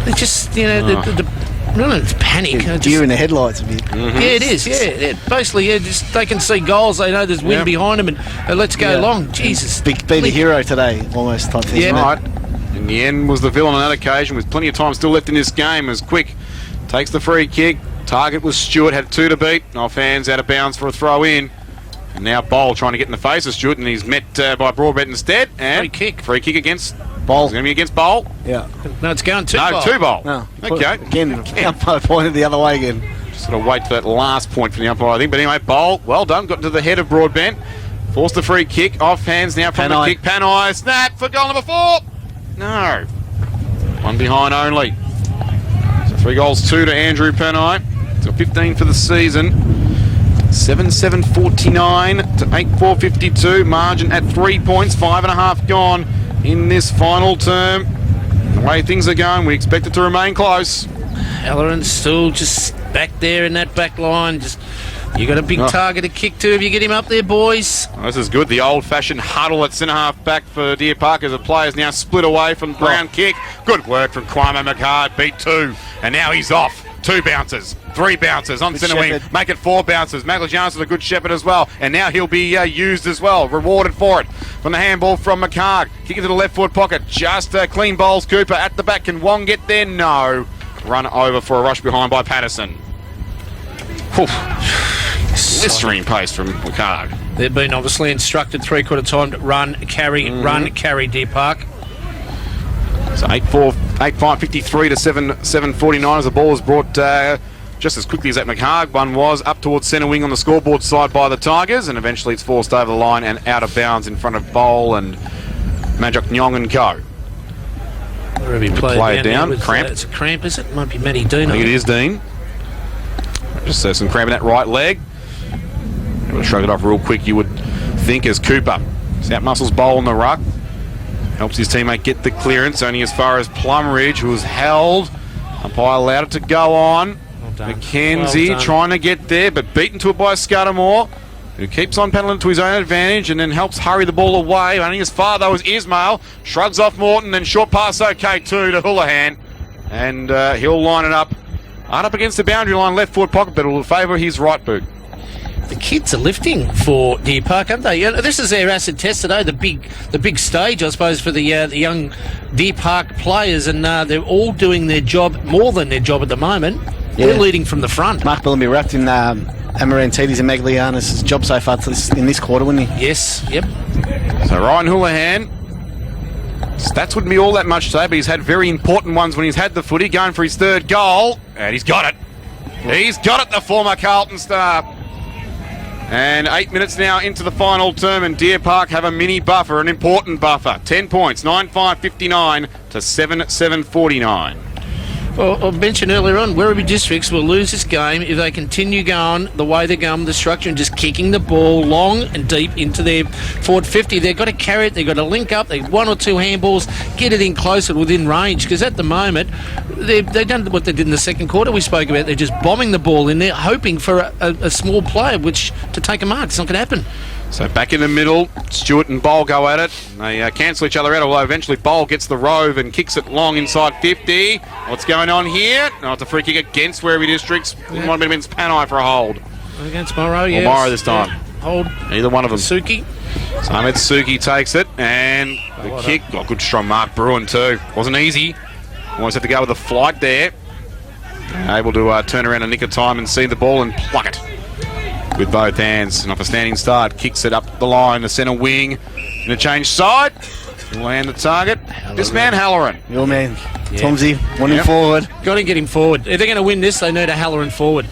They just, it's panic. Deer in the headlights a bit. Yeah, it is. Yeah. Basically, just they can see goals. They know there's wind behind them, and let's go long. Jesus, Be the hero today, almost type thing. Yeah. Right. In the end, was the villain on that occasion with plenty of time still left in this game. As Quick takes the free kick. Target was Stewart, had 2 to beat. Off hands, out of bounds for a throw in. And now Bowl trying to get in the face of Stewart, and he's met by Broadbent instead. And free kick against Bowl. It's going to be against Bowl. Yeah. No, it's going to No, Bowl. 2 Bowl. No. Okay. Again, umpire pointed the other way again. Just got to wait for that last point from the umpire, I think. But anyway, Bowl, well done. Got into the head of Broadbent. Forced the free kick. Off hands now from the kick. Panai. Snap for goal number 4. No. 1 behind only. So 3 goals, 2 to Andrew Panai. So 15 for the season. 7-7-49 to 8-4-52. Margin at 3 points. 5.5 gone in this final term. The way things are going, we expect it to remain close. Halloran still just back there in that back line. You got a big target to kick to if you get him up there, boys. Oh, this is good. The old-fashioned huddle at centre-half back for Deer Park as the players now split away from the ground kick. Good work from Kwame McHard. Beat 2. And now he's off. 2 bounces. 3 bounces on centre wing. Make it 4 bounces. Magliano's a good shepherd as well. And now he'll be used as well. Rewarded for it. From the handball from McHarg. Kick into the left forward pocket. Just clean bowls. Cooper at the back. Can Wong get there? No. Run over for a rush behind by Patterson. Blistering pace from McHarg. They've been obviously instructed 3/4 time to run, carry, Deer Park. So 8-5-53 to 7-7-49 as the ball was brought just as quickly as that McHarg one was up towards centre wing on the scoreboard side by the Tigers, and eventually it's forced over the line and out of bounds in front of Bowl and Majok Nyong and Co. Werribee Play it down. Cramp. It's a cramp, is it? Might be Matty Dean. I think it is Dean. Just some cramp in that right leg. We'll shrug it off real quick, you would think, as Cooper out muscles Bowl in the ruck. Helps his teammate get the clearance, only as far as Plumridge, who was held. Umpire allowed it to go on. McKenzie trying to get there, but beaten to it by Scudamore, who keeps on peddling to his own advantage and then helps hurry the ball away. Only as far, though, as Ismail. Shrugs off Morton, and short pass okay, too, to Houlihan. And he'll line it up. Hard up against the boundary line, left forward pocket, but it will favour his right boot. The kids are lifting for Deer Park, aren't they? This is their acid test today, the big stage, I suppose, for the young Deer Park players, and they're all doing their job, more than their job at the moment. Yeah. They're leading from the front. Mark Bellamy wrapped in Amarantidis and Magliano's job so far in this quarter, wouldn't he? Yes, yep. So Ryan Houlihan, stats wouldn't be all that much today, but he's had very important ones when he's had the footy, going for his 3rd goal, and he's got it. He's got it, the former Carlton star. And 8 minutes now into the final term, and Deer Park have a mini buffer, an important buffer. 10 points, 9-5-59 to 7-7-49. Well, I mentioned earlier on, Werribee Districts will lose this game if they continue going the way they're going with the structure and just kicking the ball long and deep into their forward 50. They've got to carry it, they've got to link up, they've 1 or 2 handballs, get it in closer within range, because at the moment, they've done what they did in the second quarter we spoke about. They're just bombing the ball in there, hoping for a small player to take a mark. It's not going to happen. So back in the middle, Stewart and Bowl go at it. They cancel each other out, although eventually Bowl gets the rove and kicks it long inside 50. What's going on here? No, it's a free kick against Werribee Districts. It might have been against Panai for a hold. Against Morrow, yes. Or Morrow this time. Yeah. Hold. Either one of them. Suki. So Ahmed Suki takes it, and the kick. Oh, good strong mark, Bruin too. Wasn't easy. Almost had to go with a flight there. Able to turn around a nick of time and see the ball and pluck it with both hands. And off a standing start, kicks it up the line, the centre wing. In a change side, will land the target. Halloran. This man, Halloran. Your man, Yeah. Tomsy, want him forward. Got to get him forward. If they're going to win this, they need a Halloran forward.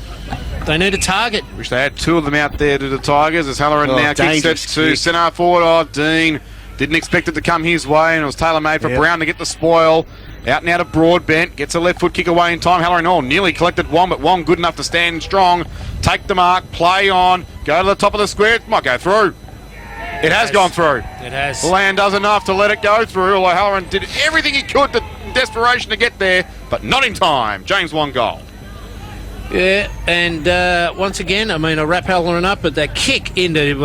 They need a target. Wish they had 2 of them out there to the Tigers, as Halloran now kicks it to centre forward. Oh, Dean didn't expect it to come his way, and it was tailor-made for Brown to get the spoil. Out and out of Broadbent, gets a left foot kick away in time. Halloran nearly collected Wong, but Wong good enough to stand strong. Take the mark, play on, go to the top of the square. It might go through. It has gone through. It has. Land does enough to let it go through, although Halloran did everything he could in desperation to get there, but not in time. James Wong goal. Yeah, and once again, I mean, I wrap Halloran up, but that kick into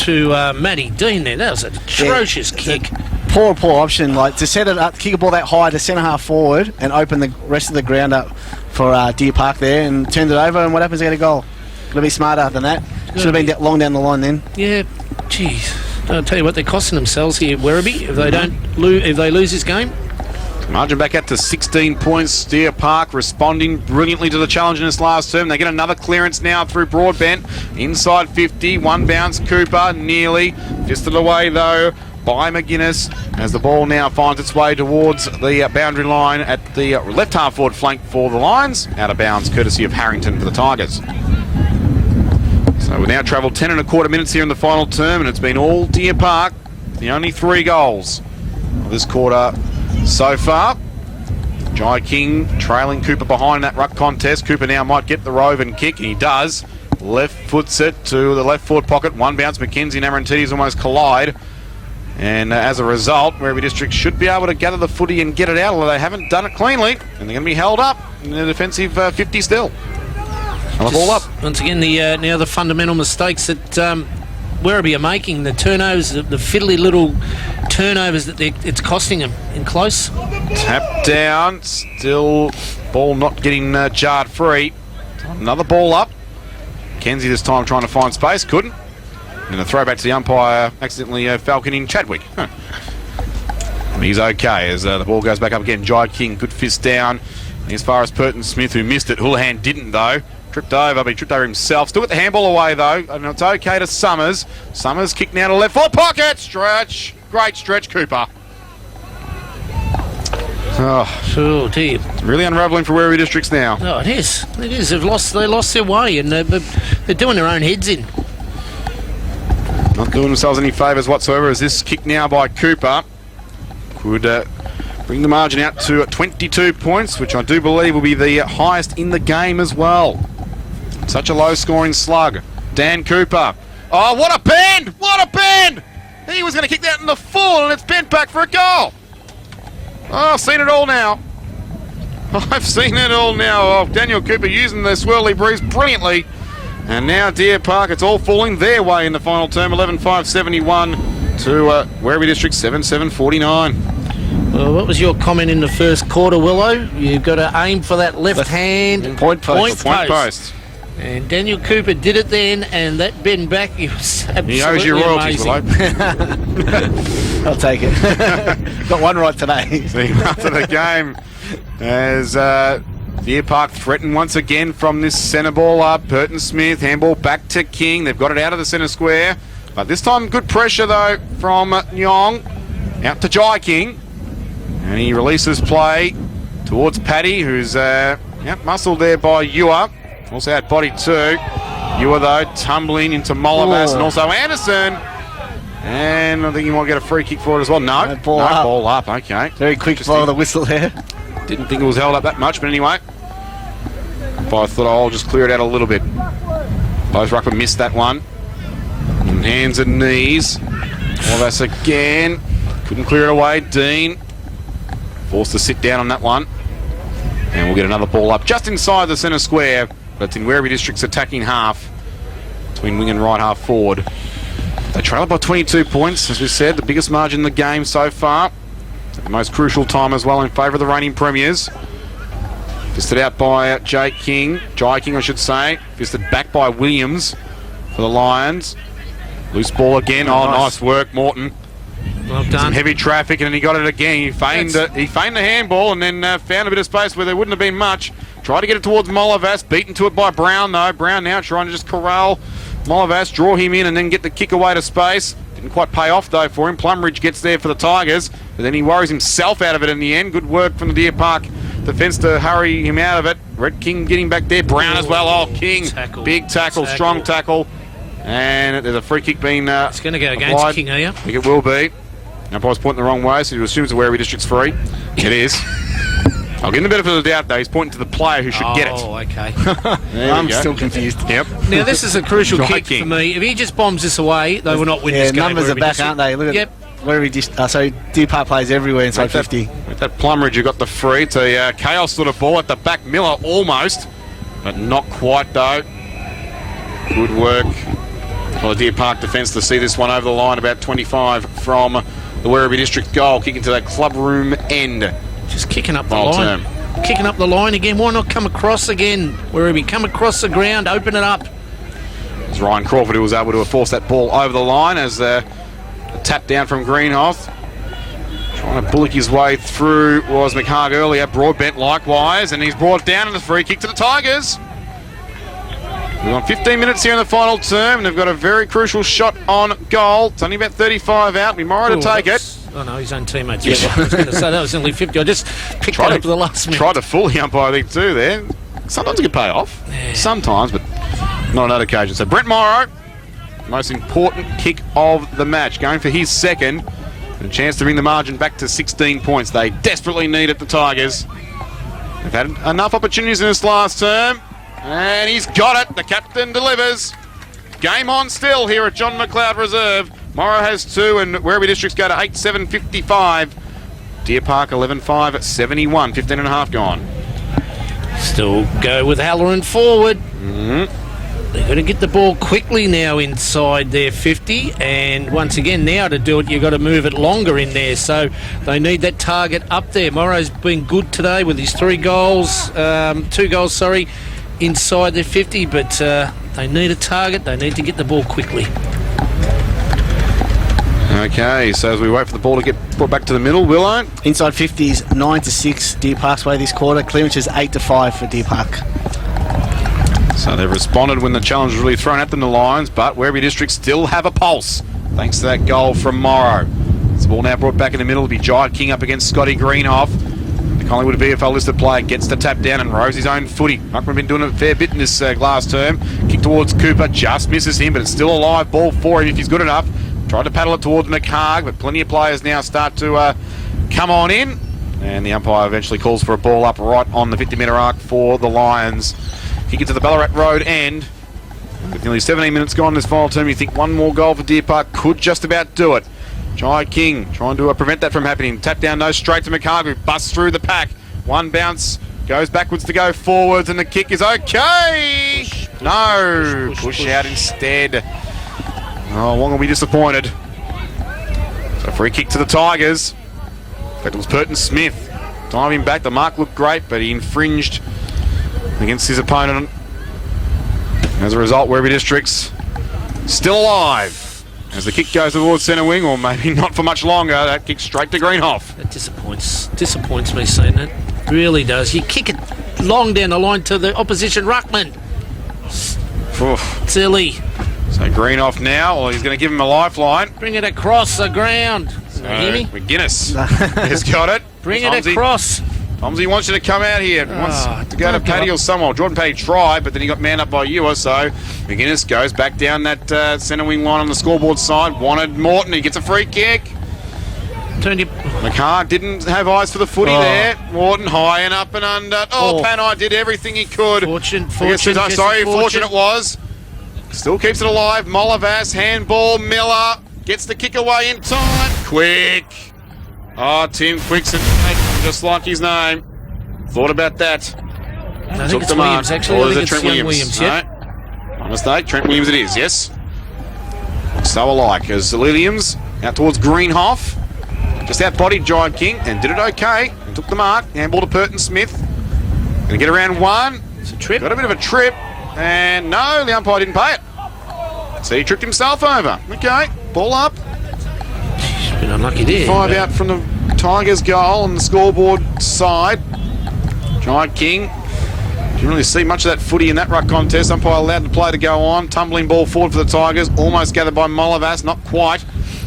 to Matty Dean there. That was an atrocious kick. Poor option, like to set it up, kick a ball that high to centre half forward and open the rest of the ground up for Deer Park there, and turned it over, and what happens? They get a goal. Got to be smarter than that. Should have been long down the line then. Yeah, geez. I'll tell you what, they're costing themselves here, Werribee, if they don't if they lose this game. Margin back out to 16 points. Deer Park responding brilliantly to the challenge in this last term. They get another clearance now through Broadbent. Inside 50, one bounce. Cooper nearly fisted away though by McGuinness as the ball now finds its way towards the boundary line at the left half forward flank for the Lions. Out of bounds courtesy of Harrington for the Tigers. So we've now travelled 10 and a quarter minutes here in the final term, and it's been all Deer Park. The only 3 goals of this quarter so far. Jai King trailing Cooper behind that ruck contest. Cooper now might get the rove and kick, and he does. Left foots it to the left forward pocket. One bounce. Mackenzie and Amarantidis almost collide. And as a result, Werribee District should be able to gather the footy and get it out, although they haven't done it cleanly. And they're going to be held up in the defensive 50 still. I'll ball up. Once again, now the fundamental mistakes that Werribee are making, the turnovers, the fiddly little turnovers that it's costing them in close. Tap down, still ball not getting jarred free. Another ball up. Kenzie this time trying to find space, couldn't. And a throwback to the umpire, accidentally falconing Chadwick. And he's okay as the ball goes back up again. Jai King, good fist down. And as far as Burton Smith, who missed it, Houlihan didn't though. Tripped over, but he tripped over himself. Still got the handball away though, and it's okay to Summers. Summers kicked now to left forward pocket. Stretch, great stretch, Cooper. Oh dear. It's really unravelling for Werribee Districts now. Oh, it is. It is. They lost their way, and they're doing their own heads in. Not doing themselves any favours whatsoever as this kick now by Cooper could bring the margin out to 22 points, which I do believe will be the highest in the game as well. Such a low-scoring slug. Dan Cooper. Oh, what a bend! What a bend! He was going to kick that in the full, and it's bent back for a goal. Oh, I've seen it all now. I've seen it all now. Oh, Daniel Cooper using the swirly breeze brilliantly. And now Deer Park, it's all falling their way in the final term. 11-5-71 to Werribee District 7-7-49. Well, what was your comment in the first quarter, Willow? You've got to aim for that left hand point post. And Daniel Cooper did it then, and that bend back, he was absolutely He owes you royalties, Willow. I'll take it. Got one right today. See, after the game, as Deer Park threatened once again from this centre ball up. Burton Smith, handball back to King. They've got it out of the centre square. But this time, good pressure, though, from Nyong. Out to Jai King. And he releases play towards Paddy, who's muscled there by Ewer. Also out body too. Ewer, though, tumbling into Molovas and also Anderson. And I think he might get a free kick for it as well. No, ball up. Okay. Very quick blow of the whistle there. Didn't think it was held up that much, but anyway. But I thought I'll just clear it out a little bit. Both ruckman missed that one. And hands and knees. Molovas again. Couldn't clear it away. Dean forced to sit down on that one. And we'll get another ball up just inside the centre square. But it's in Werribee District's attacking half. Between wing and right half forward. They trail up by 22 points, as we said. The biggest margin in the game so far. At the most crucial time as well in favour of the reigning premiers. Fisted out by Jai King, I should say. Fisted back by Williams for the Lions. Loose ball again. Oh, nice work, Morton. Well done. Some heavy traffic, and then he got it again. He feigned the handball and then found a bit of space where there wouldn't have been much. Tried to get it towards Molovas, beaten to it by Brown though. Brown now trying to just corral Molovas, draw him in and then get the kick away to space. Didn't quite pay off though for him. Plumridge gets there for the Tigers, but then he worries himself out of it in the end. Good work from the Deer Park defence to hurry him out of it. Red King getting back there. Brown as well. Oh, King. Big tackle, strong tackle. And there's a free kick being it's going to go against applied. King, are you? I think it will be. Umpire's pointing the wrong way, so he assumes the Werribee District's free. It is. I'll give him the benefit of the doubt, though. He's pointing to the player who should get it. Oh, okay. I'm still confused. Yep. Now, this is a crucial kick for me. If he just bombs this away, they will not win this game. Numbers are back, aren't they? Look at Werribee so Deer Park plays everywhere inside 50. With that Plumridge who got the free. It's a chaos sort of ball at the back. Miller almost, but not quite, though. Good work Well, the Deer Park defence to see this one over the line, about 25 from the Werribee District goal, kicking to that club room end. Just kicking up the Final line. term. Kicking up the line again. Why not come across again? Werribee, come across the ground, open it up. It's Ryan Crawford who was able to force that ball over the line as a tap down from Greenhoff. Trying to bullock his way through was McHarg earlier. Broadbent likewise, and he's brought down in the free kick to the Tigers. We've got 15 minutes here in the final term, and they've got a very crucial shot on goal. It's only about 35 out. Mimora to take it. Oh no, his own teammates. Yeah, I was going to say that was only 50. I just picked that up at the last minute. Tried to fool the umpire, I think, too there. Sometimes it can pay off. Yeah. Sometimes, but not on that occasion. So Brent Morrow, most important kick of the match, going for his second. And a chance to bring the margin back to 16 points. They desperately need it, the Tigers. They've had enough opportunities in this last term. And he's got it. The captain delivers. Game on still here at John McLeod Reserve. Morrow has 2 and Werribee Districts go to 8-7-55. Deer Park 11-5 at 71. 15 and a half gone. Still go with Halloran forward. They're going to get the ball quickly now inside their 50, and once again now to do it you've got to move it longer in there, so they need that target up there. Morrow's been good today with his 2 goals inside their 50, but they need a target. They need to get the ball quickly. Okay, so as we wait for the ball to get brought back to the middle, Willow. Inside 50s, 9-6 Deer Park's way this quarter. Clearance is 8-5 for Deer Park. So they've responded when the challenge was really thrown at them, the Lions, but Werribee District still have a pulse thanks to that goal from Morrow. The ball now brought back in the middle. It'll be Giant King up against Scotty Greenhoff. The Collingwood VFL listed player gets the tap down and rows his own footy. Ruckman been doing a fair bit in this last term. Kick towards Cooper, just misses him, but it's still a live ball for him if he's good enough. Tried to paddle it towards McHarg, but plenty of players now start to come on in. And the umpire eventually calls for a ball up right on the 50-metre arc for the Lions. Kick it to the Ballarat Road end. With nearly 17 minutes gone in this final term, you think one more goal for Deer Park could just about do it. Jai King trying to prevent that from happening. Tap down, no, straight to McHarg, who busts through the pack. One bounce, goes backwards to go forwards, and the kick is okay. Push out instead. Oh, Wong will be disappointed. So free kick to the Tigers. In fact, it was Burton Smith diving back. The mark looked great, but he infringed against his opponent. As a result, Werribee Districts still alive. As the kick goes towards centre wing, or maybe not for much longer, that kick straight to Greenhoff. That disappoints me seeing that. Really does. You kick it long down the line to the opposition ruckman. Silly. So Greenhoff now, well, he's going to give him a lifeline. Bring it across the ground. Hear me? McGuinness has got it. Bring it across. Tomsey wants you to come out here. Wants to go to Paddy or someone. Jordan Paddy tried, but then he got manned up by Ewer, so McGuinness goes back down that centre wing line on the scoreboard side. Wanted Morton. He gets a free kick. McHarg didn't have eyes for the footy there. Morton high and up and under. Panai did everything he could. Fortune it was. Still keeps it alive. Molavas, handball, Miller. Gets the kick away in time. Quick. Tim Quickson, just like his name. Thought about that. I think it's Williams, actually. I think it's Trent Williams, yeah. No, my mistake. Trent Williams it is, yes. So alike as Williams out towards Greenhoff. Just out-bodied Giant King and did it okay. And took the mark. Handball to Burton Smith. Going to get around one. It's a trip. Got a bit of a trip. And no, the umpire didn't pay it. So he tripped himself over. Okay, ball up. He's been unlucky there. 5 out from the Tigers' goal on the scoreboard side. Giant King. Didn't really see much of that footy in that ruck contest. Umpire allowed the play to go on. Tumbling ball forward for the Tigers. Almost gathered by Molavas. Not quite.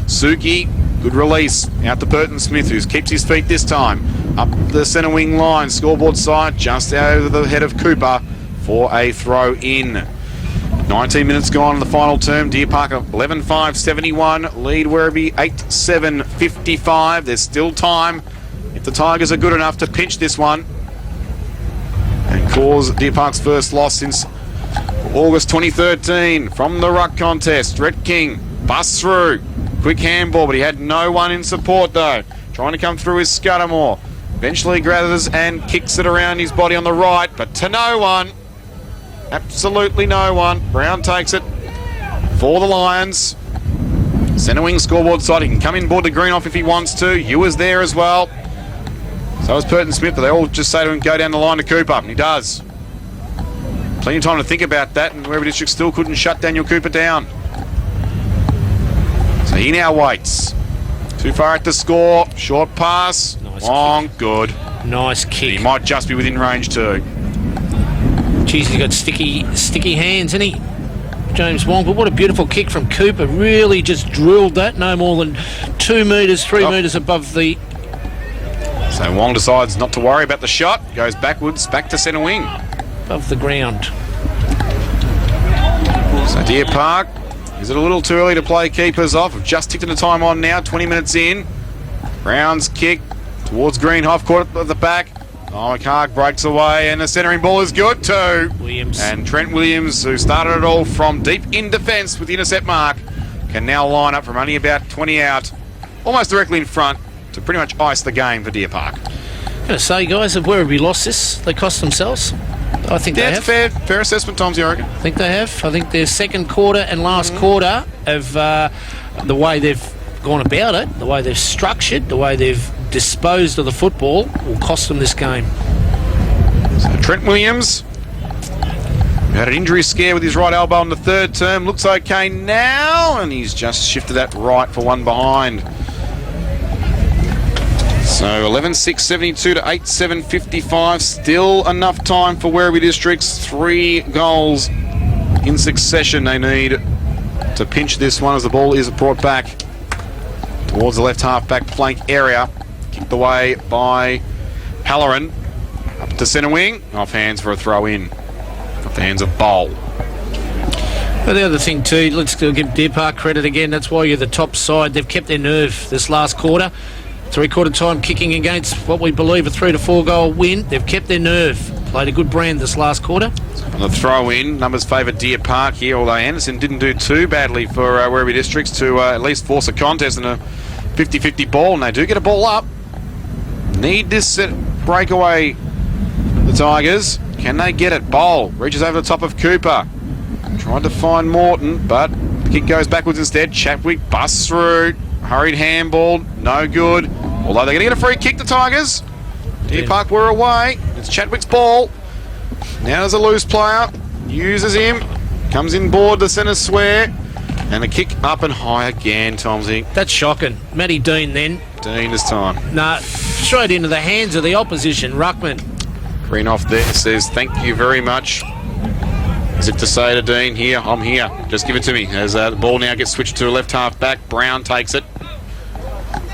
Suki. Good release. Out to Burton Smith, who keeps his feet this time. Up the centre wing line. Scoreboard side. Just over the head of Cooper for a throw in. 19 minutes gone in the final term. Deer Park 11-5-71. Lead Werribee 8-7-55. There's still time if the Tigers are good enough to pinch this one and cause Deer Park's first loss since August 2013. From the ruck contest, Red King busts through. Quick handball, but he had no one in support though. Trying to come through is Scudamore. Eventually gathers and kicks it around his body on the right, but to no one. Absolutely no one. Brown takes it. for the Lions. Centre wing scoreboard side. He can come in board to Greenhoff if he wants to. Ewer's there as well. So is Purton Smith, but they all just say to him, go down the line to Cooper, and he does. Plenty of time to think about that, and Werribee District still couldn't shut Daniel Cooper down. So he now waits. Too far at the score. Short pass. Nice long, good. Nice kick. He might just be within range too. Jeez, he's got sticky hands, isn't he? James Wong, but what a beautiful kick from Cooper. Really just drilled that, no more than 2 metres, 3 metres above the... So Wong decides not to worry about the shot. Goes backwards, back to centre wing. Above the ground. So Deer Park, is it a little too early to play keepers off? We've just ticked the time on now, 20 minutes in. Brown's kick towards Greenhoff, caught at the back. Oh, McHarg breaks away, and the centering ball is good too. Williams. And Trent Williams, who started it all from deep in defence with the intercept mark, can now line up from only about 20 out, almost directly in front, to pretty much ice the game for Deer Park. I'm going to say, guys, have Werribee lost this? They cost themselves. I think they have. Fair assessment, Tomsy, I reckon. I think they have. I think their second quarter and last quarter of the way they've gone about it, the way they've structured, the way they've disposed of the football will cost them this game. So Trent Williams had an injury scare with his right elbow in the third term. Looks okay now, and he's just shifted that right for one behind. So 11-6-72 to 8-7-55. Still enough time for Werribee Districts. 3 goals in succession they need to pinch this one as the ball is brought back towards the left half-back flank area. Kicked away by Halloran. Up to centre wing. Off hands for a throw-in. Off the hands of Bowl. But the other thing too, let's give Deer Park credit again. That's why you're the top side. They've kept their nerve this last quarter. 3/4 time kicking against what we believe a 3 to 4 goal win. They've kept their nerve. Played a good brand this last quarter. On the throw-in, numbers favour Deer Park here, although Anderson didn't do too badly for Werribee Districts to at least force a contest and a 50-50 ball, and they do get a ball up. Need this breakaway, the Tigers. Can they get it? Bowl reaches over the top of Cooper. Tried to find Morton, but the kick goes backwards instead. Chadwick busts through. Hurried handball, no good. Although they're going to get a free kick, the Tigers. Deer Park were away. It's Chadwick's ball. Now there's a loose player. Uses him. Comes in board to centre square. And a kick up and high again, Tomsy. That's shocking. Matty Dean then. Dean this time. Nah, straight into the hands of the opposition. Ruckman. Greenhoff there says, thank you very much. As if to say to Dean, here, I'm here. Just give it to me. As the ball now gets switched to a left half back. Brown takes it.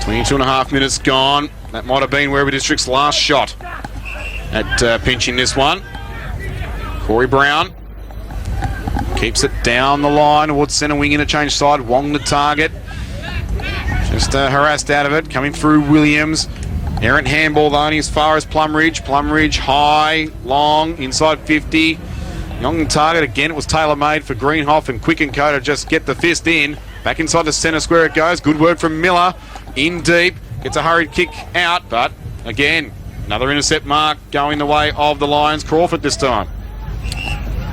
22.5 minutes gone. That might have been Werribee District's last shot at pinching this one. Corey Brown keeps it down the line towards centre wing interchange side. Wong the target. Just harassed out of it. Coming through Williams. Errant handball though, only as far as Plum Ridge. Plum Ridge high, long, inside 50. Young target again. It was tailor-made for Greenhoff and Quick and Co to just get the fist in. Back inside the centre square it goes. Good work from Miller. In deep. Gets a hurried kick out, but again, another intercept mark going the way of the Lions. Crawford this time.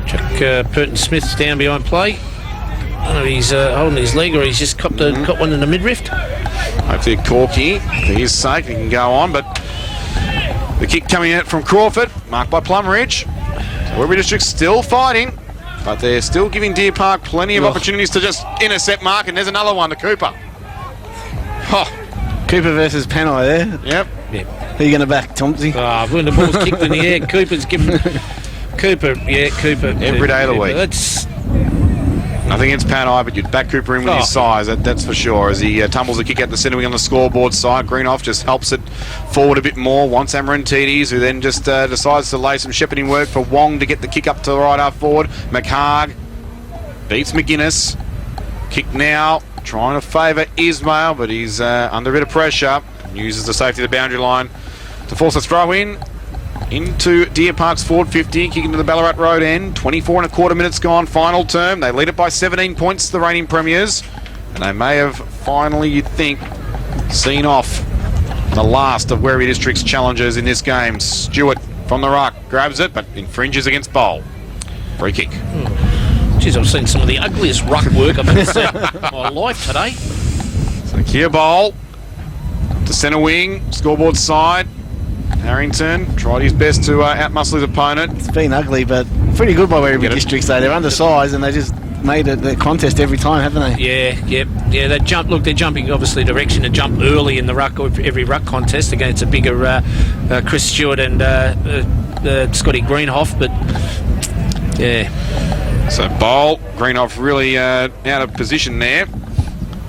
Check Purton Smith's down behind play. I don't know if he's holding his leg or he's just copped one in the midriff. Hopefully Corky, for his sake, he can go on, but the kick coming out from Crawford, marked by Plum Ridge. Werribee District still fighting, but they're still giving Deer Park plenty of opportunities to just intercept mark, and there's another one to Cooper. Cooper versus Panay there. Yep. Who are you going to back, Tomsy? When the ball's kicked in the air, Cooper's given... Cooper. Every day of the week. That's... Nothing against Panay, but you'd back Cooper in with his size, that's for sure. As he tumbles the kick out the centre wing on the scoreboard side, Greenhoff just helps it forward a bit more. Wants Amarin Tides, who then just decides to lay some shepherding work for Wong to get the kick up to the right half forward. McHarg beats McGuinness. Kick now, trying to favour Ismail, but he's under a bit of pressure. Uses the safety of the boundary line to force a throw in. Into Deer Park's forward 50, kicking to the Ballarat Road end. 24.25 minutes gone, final term. They lead it by 17 points, the reigning premiers. And they may have finally, you'd think, seen off the last of Werribee District's challengers in this game. Stewart from the ruck grabs it, but infringes against Bowl. Free kick. Geez, I've seen some of the ugliest ruck work I've ever seen in my life today. So Kia Bowl to centre wing, scoreboard side. Harrington tried his best to outmuscle his opponent. It's been ugly, but pretty good by Werribee Districts, though. They're undersized and they just made it the contest every time, haven't they? Yeah. They jump. Look, they're jumping obviously direction to jump early in the ruck or every ruck contest against a bigger Chris Stewart and Scotty Greenhoff, but yeah. So Bowl, Greenhoff really out of position there.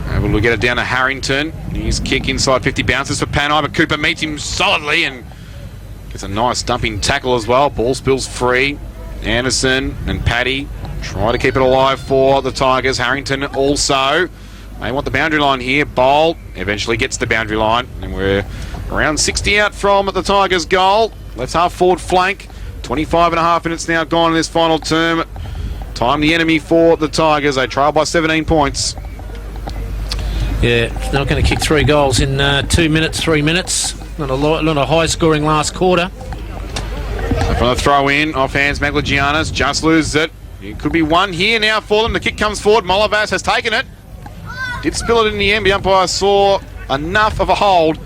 Able to get it down to Harrington. His kick inside 50 bounces for Panay, but Cooper meets him solidly and gets a nice dumping tackle as well. Ball spills free. Anderson and Paddy try to keep it alive for the Tigers. Harrington also. They want the boundary line here. Bowl eventually gets the boundary line. And we're around 60 out from the Tigers' goal. Left half forward flank. 25 and a half minutes now gone in this final term. Time the enemy for the Tigers. They trail by 17 points. Yeah, they're not going to kick 3 goals in 2 minutes, 3 minutes. Not a high-scoring last quarter. From the throw in, off hands, Magligianis just loses it. It could be one here now for them. The kick comes forward. Molovas has taken it. Did spill it in the end. The umpire saw enough of a hold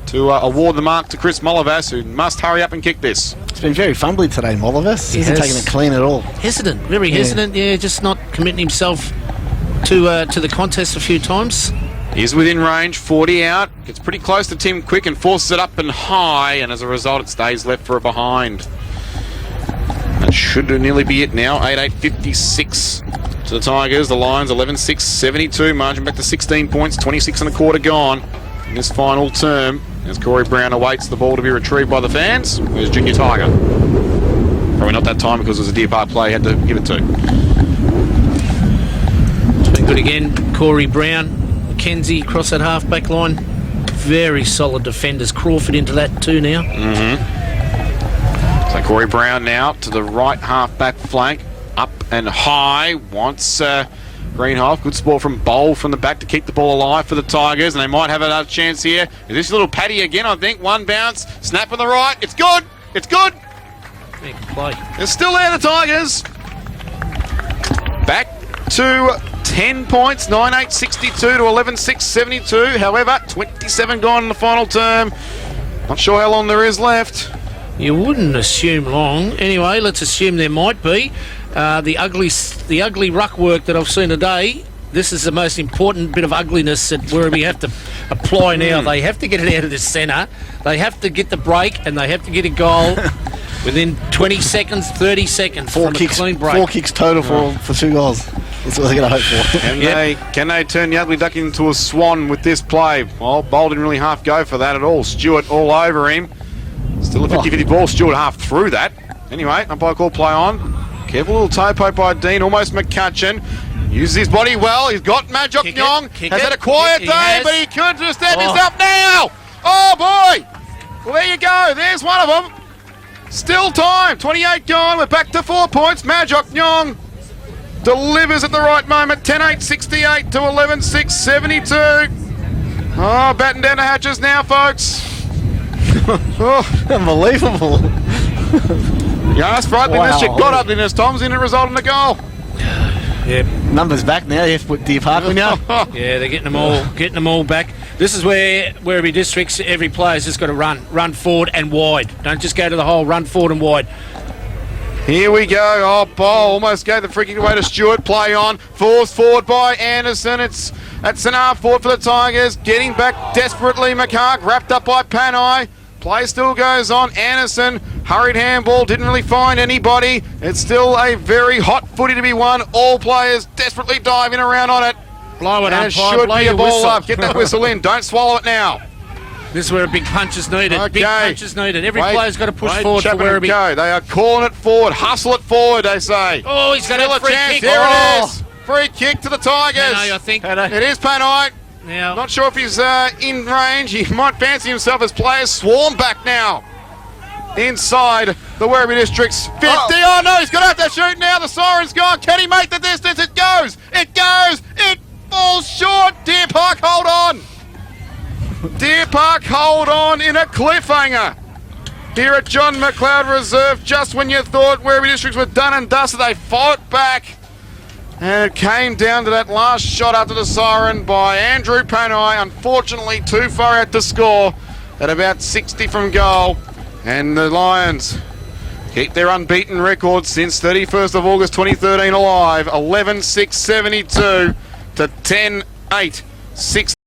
to award the mark to Chris Molovas, who must hurry up and kick this. It's been very fumbly today, Molovas. He hasn't taken it clean at all. Hesitant, very hesitant. Yeah, just not committing himself to the contest a few times. He's within range, 40 out. Gets pretty close to Tim Quick and forces it up and high, and as a result, it stays left for a behind. That should nearly be it now. 8-8-56 to the Tigers. The Lions 11-6, 72. Margin back to 16 points, 26 and a quarter gone in this final term. As Corey Brown awaits the ball to be retrieved by the fans. Where's Junior Tiger? Probably not that time because it was a Deer Park play he had to give it to. It's been good again. Corey Brown. Mackenzie across that half-back line. Very solid defenders. Crawford into that too now. So Corey Brown now to the right half-back flank. Up and high. Wants Greenhoff. Good sport from Bowl from the back to keep the ball alive for the Tigers. And they might have another chance here. Is this little Paddy again, I think. One bounce. Snap on the right. It's good. It's good. Big play. It's still there, the Tigers. Back to 10 points, 9-8-62 to 11-6-72. However, 27 gone in the final term. Not sure how long there is left. You wouldn't assume long. Anyway, let's assume there might be. The ugly ruck work that I've seen today, this is the most important bit of ugliness that Werribee have to apply now. They have to get it out of the centre. They have to get the break, and they have to get a goal within 20 seconds, 30 seconds from a clean break. 4 kicks total for 2 goals. That's what they're going to hope for. Can they turn the ugly duck into a swan with this play? Well, Bowl didn't really half go for that at all. Stewart all over him. Still a 50-50 ball. Stewart half through that. Anyway, umpire call play on. Careful little toe poke by Dean. Almost McCutcheon. Uses his body well. He's got Majok Nyong. Has had a quiet day, but he could just step himself now. Oh, boy. Well, there you go. There's one of them. Still time. 28 gone. We're back to 4 points. Majok Nyong delivers at the right moment. 10-8-68 to 11-6-72. Oh, batten down the hatches now, folks. Unbelievable. Yes, ugliness. You got ugliness, Tom's in a result in the goal. Yep. Numbers back now. You have to put Deer Park on now. Yeah, they're getting them all back. This is where Werribee Districts, every player's just got to run forward and wide. Don't just go to the hole. Run forward and wide. Here we go. Oh, Bowl almost gave the free kick away to Stewart. Play on. Forced forward by Anderson. It's at centre forward for the Tigers. Getting back desperately. McHarg wrapped up by Panay. Play still goes on. Anderson, hurried handball, didn't really find anybody. It's still a very hot footy to be won. All players desperately diving around on it. Blow it, and it should be a ball up. Get that whistle in. Don't swallow it now. This is where a big punch is needed. Okay. Big punch is needed. Every player's got to push forward for Werribee. They are calling it forward. Hustle it forward, they say. Oh, he's got a free chance. kick. Here it is. Free kick to the Tigers. Panay, I think. It is Panay. Now, not sure if he's in range. He might fancy himself as players swarm back now. Inside the Werribee District's 50. Oh, no, he's going to have to shoot now. The siren's gone. Can he make the distance? It goes. It goes. It falls short. Deer Park, hold on. Deer Park, hold on in a cliffhanger. Here at John McLeod Reserve, just when you thought Werribee Districts were done and dusted, they fought back. And it came down to that last shot after the siren by Andrew Panay. Unfortunately, too far out to score at about 60 from goal. And the Lions keep their unbeaten record since 31st of August 2013 alive. 11-6-72 to 10-8-6.